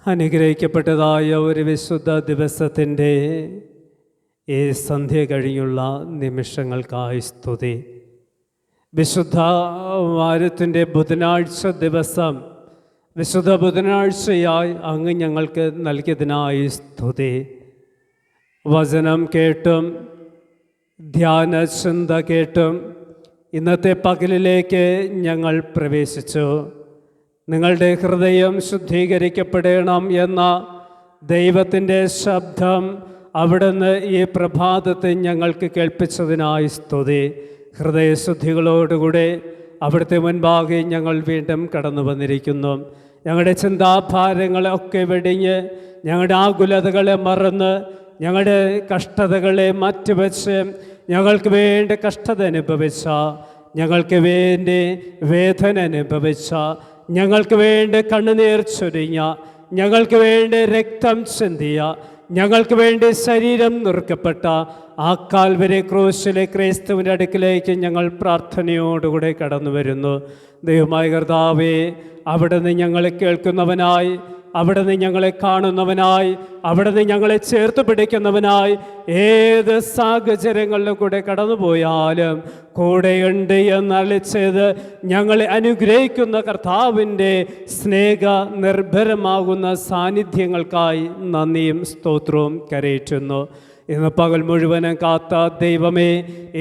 അനുഗ്രഹിക്കപ്പെട്ടതായ ഒരു വിശുദ്ധ ദിവസത്തിൻ്റെ ഈ സന്ധ്യ കഴിഞ്ഞുള്ള നിമിഷങ്ങൾക്കായി സ്തുതി. വിശുദ്ധ വാരത്തിൻ്റെ ബുധനാഴ്ച ദിവസം വിശുദ്ധ ബുധനാഴ്ചയായി അങ്ങ് ഞങ്ങൾക്ക് നൽകിയതിനായി സ്തുതി. വചനം കേട്ടും ധ്യാന ചിന്ത കേട്ടും ഇന്നത്തെ പകലിലേക്ക് ഞങ്ങൾ പ്രവേശിച്ചു. നിങ്ങളുടെ ഹൃദയം ശുദ്ധീകരിക്കപ്പെടണം എന്ന ദൈവത്തിൻ്റെ ശബ്ദം അവിടുന്ന് ഈ പ്രഭാതത്തിൽ ഞങ്ങൾക്ക് കേൾപ്പിച്ചതിനായി സ്തുതി. ഹൃദയശുദ്ധികളോടുകൂടെ അവിടുത്തെ മുൻപാകെ ഞങ്ങൾ വീണ്ടും കടന്നു വന്നിരിക്കുന്നു. ഞങ്ങളുടെ ചിന്താഭാരങ്ങളൊക്കെ വെടിഞ്ഞ്, ഞങ്ങളുടെ ആകുലതകളെ മറന്ന്, ഞങ്ങളുടെ കഷ്ടതകളെ മാറ്റിവെച്ച്, ഞങ്ങൾക്ക് വേണ്ടി കഷ്ടത അനുഭവിച്ച, ഞങ്ങൾക്ക് വേണ്ടി വേദന അനുഭവിച്ച, ഞങ്ങൾക്ക് വേണ്ടി കണ്ണുനീർ ചൊരിഞ്ഞ, ഞങ്ങൾക്ക് വേണ്ടി രക്തം ചിന്തിയ, ഞങ്ങൾക്ക് വേണ്ടി ശരീരം നുറുക്കപ്പെട്ട ആ കാൽവരി ക്രൂശിലെ ക്രിസ്തുവിൻ്റെ അടുക്കിലേക്ക് ഞങ്ങൾ പ്രാർത്ഥനയോടുകൂടെ കടന്നു വരുന്നു. ദൈവമായ കർത്താവേ, അവിടുന്ന് ഞങ്ങളെ കേൾക്കുന്നവനായി, അവിടുന്ന് ഞങ്ങളെ കാണുന്നവനായി, അവിടുന്ന് ഞങ്ങളെ ചേർത്ത് പിടിക്കുന്നവനായി, ഏത് സാഹചര്യങ്ങളിലും കൂടെ കടന്നുപോയാലും കൂടെയുണ്ട് എന്നളിച്ചത് ഞങ്ങളെ അനുഗ്രഹിക്കുന്ന കർത്താവിൻ്റെ സ്നേഹ നിർഭരമാകുന്ന സാന്നിധ്യങ്ങൾക്കായി നന്ദിയും സ്തോത്രവും കരയറ്റുന്നു. ഇന്ന് പകൽ മുഴുവനും കാത്ത ദൈവമേ,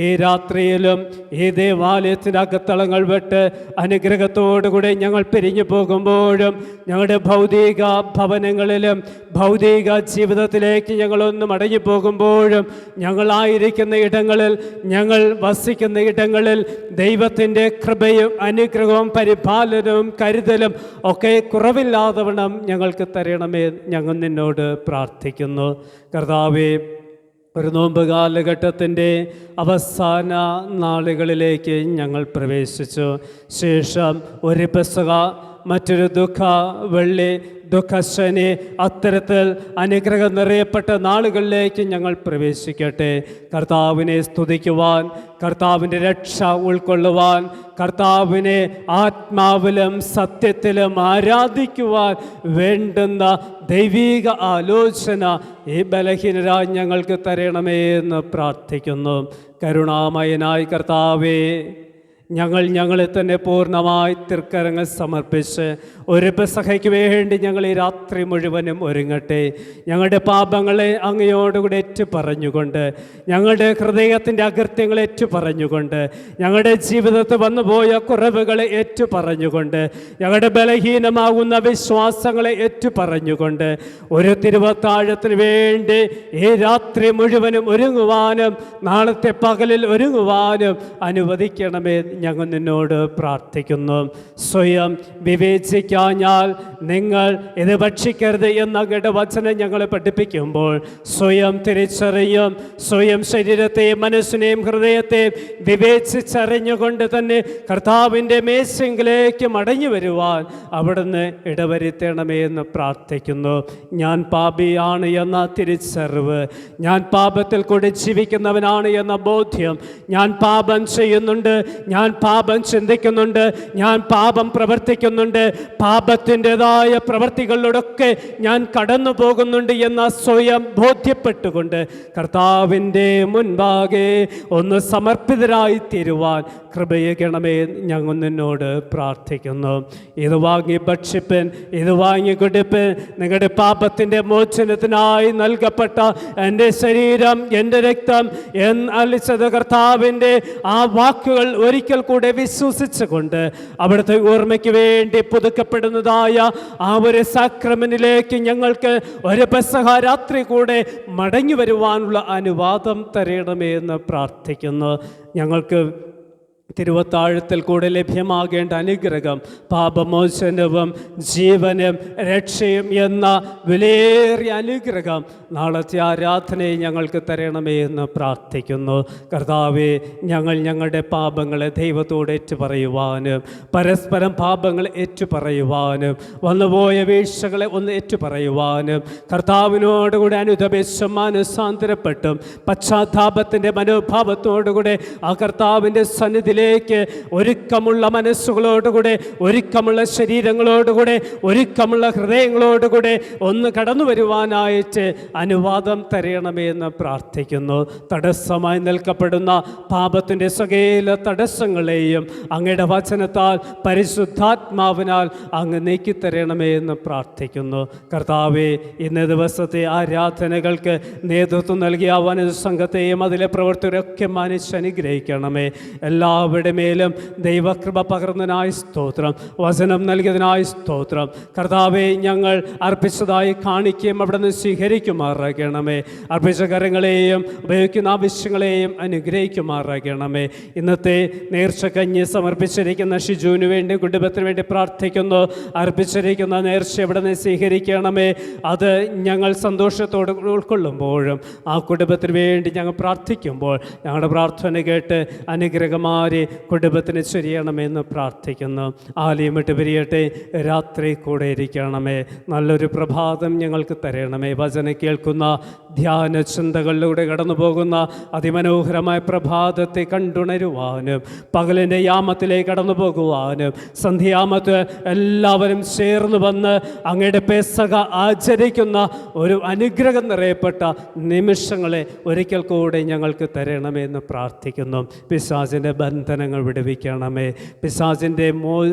ഈ രാത്രിയിലും ഈ ദേവാലയത്തിൻ്റെ അകത്തളങ്ങൾ വിട്ട് അനുഗ്രഹത്തോടുകൂടി ഞങ്ങൾ പിരിഞ്ഞു പോകുമ്പോഴും, ഞങ്ങളുടെ ഭൗതിക ഭവനങ്ങളിലും ഭൗതിക ജീവിതത്തിലേക്ക് ഞങ്ങളൊന്ന് മടങ്ങി പോകുമ്പോഴും, ഞങ്ങളായിരിക്കുന്ന ഇടങ്ങളിൽ, ഞങ്ങൾ വസിക്കുന്ന ഇടങ്ങളിൽ ദൈവത്തിൻ്റെ കൃപയും അനുഗ്രഹവും പരിപാലനവും കരുതലും ഒക്കെ കുറവില്ലാതവണ്ണം ഞങ്ങൾക്ക് തരണമേ. ഞങ്ങൾ നിന്നോട് പ്രാർത്ഥിക്കുന്നു. കർത്താവേ, ഒരു നോമ്പ് കാലഘട്ടത്തിൻ്റെ അവസാന നാളുകളിലേക്ക് ഞങ്ങൾ പ്രവേശിച്ചു. ശേഷം ഒരു പെസഹ, മറ്റൊരു ദുഃഖ വെള്ളി, ദുഃഖശനി, അത്തരത്തിൽ അനുഗ്രഹം നിറയപ്പെട്ട നാളുകളിലേക്ക് ഞങ്ങൾ പ്രവേശിക്കട്ടെ. കർത്താവിനെ സ്തുതിക്കുവാൻ, കർത്താവിൻ്റെ രക്ഷ ഉൾക്കൊള്ളുവാൻ, കർത്താവിനെ ആത്മാവിലും സത്യത്തിലും ആരാധിക്കുവാൻ വേണ്ടുന്ന ദൈവിക ആലോചന ഈ ബലഹീനരായി ഞങ്ങൾക്ക് തരണമേ എന്ന് പ്രാർത്ഥിക്കുന്നു. കരുണാമയനായ കർത്താവേ, ഞങ്ങളെ തന്നെ പൂർണ്ണമായി തൃക്കരങ്ങൾ സമർപ്പിച്ച് ഒരു പെസഹയ്ക്ക് വേണ്ടി ഞങ്ങൾ ഈ രാത്രി മുഴുവനും ഒരുങ്ങട്ടെ. ഞങ്ങളുടെ പാപങ്ങളെ അങ്ങയോടുകൂടെ ഏറ്റു പറഞ്ഞുകൊണ്ട്, ഞങ്ങളുടെ ഹൃദയത്തിൻ്റെ അകൃത്യങ്ങളെ ഏറ്റു പറഞ്ഞുകൊണ്ട്, ഞങ്ങളുടെ ജീവിതത്തിൽ വന്നുപോയ കുറവുകളെ ഏറ്റു പറഞ്ഞുകൊണ്ട്, ഞങ്ങളുടെ ബലഹീനമാകുന്ന വിശ്വാസങ്ങളെ ഏറ്റു പറഞ്ഞുകൊണ്ട് ഒരു തിരുവത്താഴത്തിന് വേണ്ടി ഈ രാത്രി മുഴുവനും ഒരുങ്ങുവാനും നാളത്തെ പകലിൽ ഒരുങ്ങുവാനും അനുവദിക്കണമേ. ഞങ്ങൾ നിന്നോട് പ്രാർത്ഥിക്കുന്നു. സ്വയം വിവേചിക്കാഞ്ഞാൽ നിങ്ങൾ ഇത് ഭക്ഷിക്കരുത് എന്ന അങ്ങയുടെ വചനം ഞങ്ങളെ പഠിപ്പിക്കുമ്പോൾ സ്വയം തിരിച്ചറിയും, സ്വയം ശരീരത്തെയും മനസ്സിനെയും ഹൃദയത്തെയും വിവേചിച്ചറിഞ്ഞുകൊണ്ട് തന്നെ കർത്താവിൻ്റെ മേശെങ്കിലേക്ക് മടങ്ങി വരുവാൻ അവിടുന്ന് ഇടവരുത്തണമേ എന്ന് പ്രാർത്ഥിക്കുന്നു. ഞാൻ പാപിയാണ് എന്ന തിരിച്ചറിവ്, ഞാൻ പാപത്തിൽ കൂടി ജീവിക്കുന്നവനാണ് എന്ന ബോധ്യം, ഞാൻ പാപം ചെയ്യുന്നുണ്ട്, ഞാൻ പാപം ചിന്തിക്കുന്നുണ്ട്, ഞാൻ പാപം പ്രവർത്തിക്കുന്നുണ്ട്, പാപത്തിൻ്റെതായ പ്രവർത്തികളിലൂടെയൊക്കെ ഞാൻ കടന്നു പോകുന്നുണ്ട് എന്ന സ്വയം ബോധ്യപ്പെട്ടുകൊണ്ട് കർത്താവിൻ്റെ മുൻപാകെ ഒന്ന് സമർപ്പിതരായി തീരുവാൻ കൃപയകണമേ. ഞങ്ങൾ നിന്നോട് പ്രാർത്ഥിക്കുന്നു. ഇത് വാങ്ങി ഭക്ഷിപ്പൻ, ഇത് വാങ്ങി കുടിപ്പൻ, നിങ്ങളുടെ പാപത്തിൻ്റെ മോചനത്തിനായി നൽകപ്പെട്ട എൻ്റെ ശരീരം, എൻ്റെ രക്തം എന്നളിച്ചത് കർത്താവിൻ്റെ ആ വാക്കുകൾ ഒരിക്കൽ കൂടെ വിശ്വസിച്ചുകൊണ്ട് അവിടുത്തെ ഓർമ്മയ്ക്ക് വേണ്ടി പുതുക്കപ്പെടുന്നതായ ആ ഒരു സാക്രമെന്റിലേക്ക് ഞങ്ങൾക്ക് ഒരു പെസഹ രാത്രി കൂടെ മടങ്ങി വരുവാനുള്ള അനുവാദം തരണമേ എന്ന് പ്രാർത്ഥിക്കുന്നു. ഞങ്ങൾക്ക് തിരുവത്താഴത്തിൽ കൂടെ ലഭ്യമാകേണ്ട അനുഗ്രഹം, പാപമോചനവും ജീവനും രക്ഷയും എന്ന വിലയേറിയ അനുഗ്രഹം നാളത്തെ ആരാധനയെ ഞങ്ങൾക്ക് തരണമേ എന്ന് പ്രാർത്ഥിക്കുന്നു. കർത്താവേ, ഞങ്ങളുടെ പാപങ്ങളെ ദൈവത്തോട് ഏറ്റുപറയുവാനും പരസ്പരം പാപങ്ങളെ ഏറ്റുപറയുവാനും വന്നുപോയ വീഴ്ചകളെ ഒന്ന് ഏറ്റുപറയുവാനും കർത്താവിനോടുകൂടി അനുതപിച്ചും മാനസാന്തരപ്പെട്ടും പശ്ചാത്താപത്തിൻ്റെ മനോഭാവത്തോടുകൂടെ ആ കർത്താവിൻ്റെ സന്നിധിയിൽ ഒരുക്കമുള്ള മനസ്സുകളോടുകൂടെ, ഒരുക്കമുള്ള ശരീരങ്ങളോടുകൂടെ, ഒരുക്കമുള്ള ഹൃദയങ്ങളോടുകൂടെ ഒന്ന് കടന്നു വരുവാനായിട്ട് അനുവാദം തരണമേ എന്ന് പ്രാർത്ഥിക്കുന്നു. തടസ്സമായി നിൽക്കപ്പെടുന്ന പാപത്തിൻ്റെ സകല തടസ്സങ്ങളെയും അങ്ങയുടെ വചനത്താൽ പരിശുദ്ധാത്മാവിനാൽ അങ്ങ് നീക്കിത്തരണമേ എന്ന് പ്രാർത്ഥിക്കുന്നു. കർത്താവേ, ഇന്ന ദിവസത്തെ ആരാധനകൾക്ക് നേതൃത്വം നൽകിയ വനിത സംഘത്തെയും അതിലെ പ്രവർത്തകരൊക്കെ മാനിച്ച് അനുഗ്രഹിക്കണമേ. എല്ലാവരും എല്ലാവരുടെ മേലും ദൈവകൃപ പകർന്നതിനായി സ്തോത്രം. വചനം നൽകിയതിനായി സ്തോത്രം. കർത്താവെ, ഞങ്ങൾ അർപ്പിച്ചതായി കാണിക്കുകയും അവിടെ നിന്ന് സ്വീകരിക്കുമാറാകണമേ. അർപ്പിച്ച കരങ്ങളെയും ഉപയോഗിക്കുന്ന ആവശ്യങ്ങളെയും അനുഗ്രഹിക്കുമാറാകണമേ. ഇന്നത്തെ നേർച്ചക്കഞ്ഞി സമർപ്പിച്ചിരിക്കുന്ന ഷിജുവിന് വേണ്ടി, കുടുംബത്തിന് വേണ്ടി പ്രാർത്ഥിക്കുന്നു. അർപ്പിച്ചിരിക്കുന്ന നേർച്ച ഇവിടെ നിന്ന് സ്വീകരിക്കണമേ. അത് ഞങ്ങൾ സന്തോഷത്തോടെ ഉൾക്കൊള്ളുമ്പോഴും ആ കുടുംബത്തിന് വേണ്ടി ഞങ്ങൾ പ്രാർത്ഥിക്കുമ്പോൾ ഞങ്ങളുടെ പ്രാർത്ഥന കേട്ട് അനുഗ്രഹമാരി കുടുംബത്തിന് ചൊരിയണമെന്ന് പ്രാർത്ഥിക്കുന്നു. ആലയം വിട്ട് പിരിയട്ടെ, രാത്രി കൂടെ ഇരിക്കണമേ. നല്ലൊരു പ്രഭാതം ഞങ്ങൾക്ക് തരണമേ. വചനം കേൾക്കുന്ന, ധ്യാന ചിന്തകളിലൂടെ കടന്നു പോകുന്ന അതിമനോഹരമായ പ്രഭാതത്തെ കണ്ടുണരുവാനും പകലിൻ്റെ യാമത്തിലേക്ക് കടന്നു പോകുവാനും സന്ധ്യാമത്ത് എല്ലാവരും ചേർന്ന് വന്ന് അങ്ങയുടെ പെസഹ ആചരിക്കുന്ന ഒരു അനുഗ്രഹം നിറയപ്പെട്ട നിമിഷങ്ങളെ ഒരിക്കൽ കൂടെ ഞങ്ങൾക്ക് തരണമെന്ന് പ്രാർത്ഥിക്കുന്നു. പിശാചിൻ്റെ ബന്ധനങ്ങൾ വിടുവിക്കണമേ.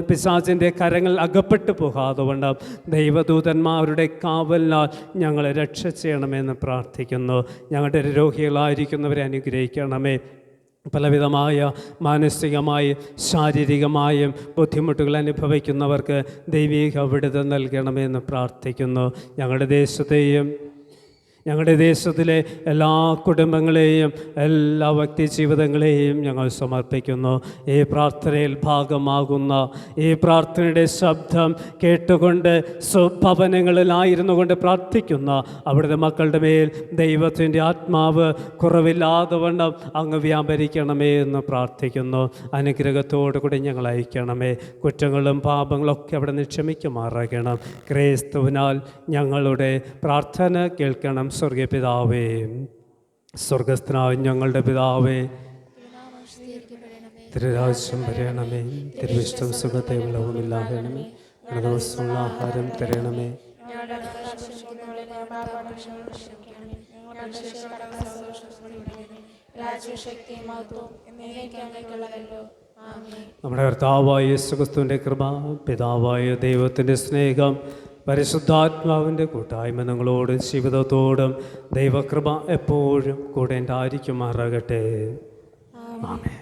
പിശാചിൻ്റെ കരങ്ങൾ അകപ്പെട്ടു പോകാതെ കൊണ്ട് ദൈവദൂതന്മാരുടെ കാവലിനാൽ ഞങ്ങളെ രക്ഷ ചെയ്യണമെന്ന് പ്രാർത്ഥിക്കുന്നു. ഞങ്ങളുടെ രോഗികളായിരിക്കുന്നവരെ അനുഗ്രഹിക്കണമേ. പലവിധമായ മാനസികമായും ശാരീരികമായും ബുദ്ധിമുട്ടുകൾ അനുഭവിക്കുന്നവർക്ക് ദൈവിക വിടുതൽ നൽകണമെന്ന് പ്രാർത്ഥിക്കുന്നു. ഞങ്ങളുടെ ദേശത്തിലെ എല്ലാ കുടുംബങ്ങളെയും എല്ലാ വ്യക്തി ജീവിതങ്ങളെയും ഞങ്ങൾ സമർപ്പിക്കുന്നു. ഈ പ്രാർത്ഥനയിൽ ഭാഗമാകുന്ന, ഈ പ്രാർത്ഥനയുടെ ശബ്ദം കേട്ടുകൊണ്ട് സ്വഭവനങ്ങളിലായിരുന്നു കൊണ്ട് പ്രാർത്ഥിക്കുന്ന അവിടുത്തെ മക്കളുടെ മേൽ ദൈവത്തിൻ്റെ ആത്മാവ് കുറവില്ലാതെ വണ്ണം അങ്ങ് വ്യാപരിക്കണമേ എന്ന് പ്രാർത്ഥിക്കുന്നു. അനുഗ്രഹത്തോടു കൂടി ഞങ്ങൾ അയക്കണമേ. കുറ്റങ്ങളും പാപങ്ങളൊക്കെ അവിടെ നിന്ന് ക്ഷമിക്കുമാറാകണം. ക്രിസ്തുവിനാൽ ഞങ്ങളുടെ പ്രാർത്ഥന കേൾക്കണം. സ്വർഗീയ പിതാവേ, സ്വർഗസ്ഥനായ ഞങ്ങളുടെ പിതാവേ, തിരുരാജ്യം വരണമേ. തിരുവിഷ്ടം സുഖതയുള്ളവുമില്ലാകണമേ. ദിവസമുള്ള ആഹാരം തരണമേ. നമ്മുടെ കർത്താവായ യേശുക്രിസ്തുവിൻ്റെ കൃപ, പിതാവായ ദൈവത്തിൻ്റെ സ്നേഹം, പരിശുദ്ധാത്മാവിൻ്റെ കൂട്ടായ്മ നിങ്ങളോടും ജീവിതത്തോടും ദൈവകൃപ എപ്പോഴും കൂടെ ഉണ്ടായിരിക്കുമാറാകട്ടെ. ആമേൻ.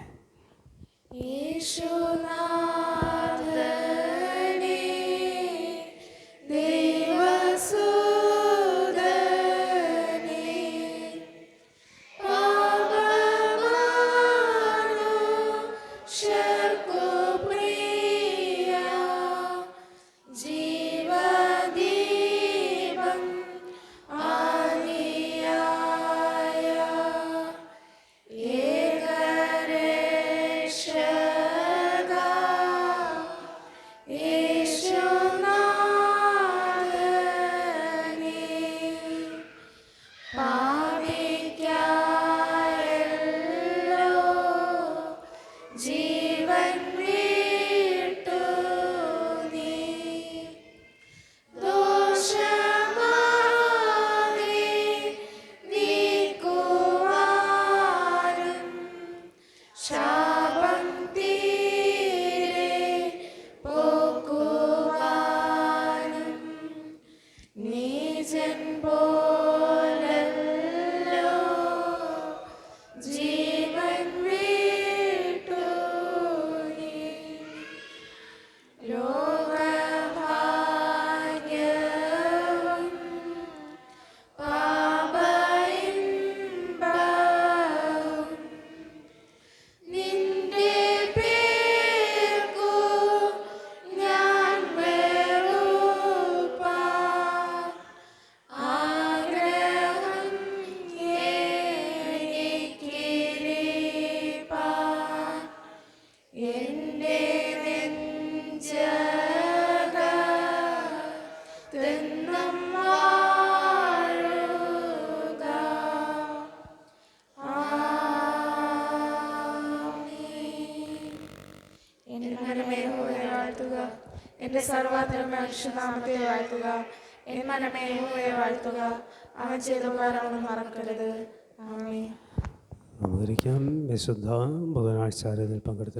എന്റെ സർവ്വതരം മനുഷ്യനാമത്തെ വാഴ്ത്തുക. എൻ മനമേ യഹോവയെ വാഴ്ത്തുക. അവൻ ചെയ്ത ഉപകാരങ്ങൾ മറക്കരുത്. ആമേൻ. വിശുദ്ധ ബുധനാഴ്ച ആരാധനയിൽ പങ്കെടുത്ത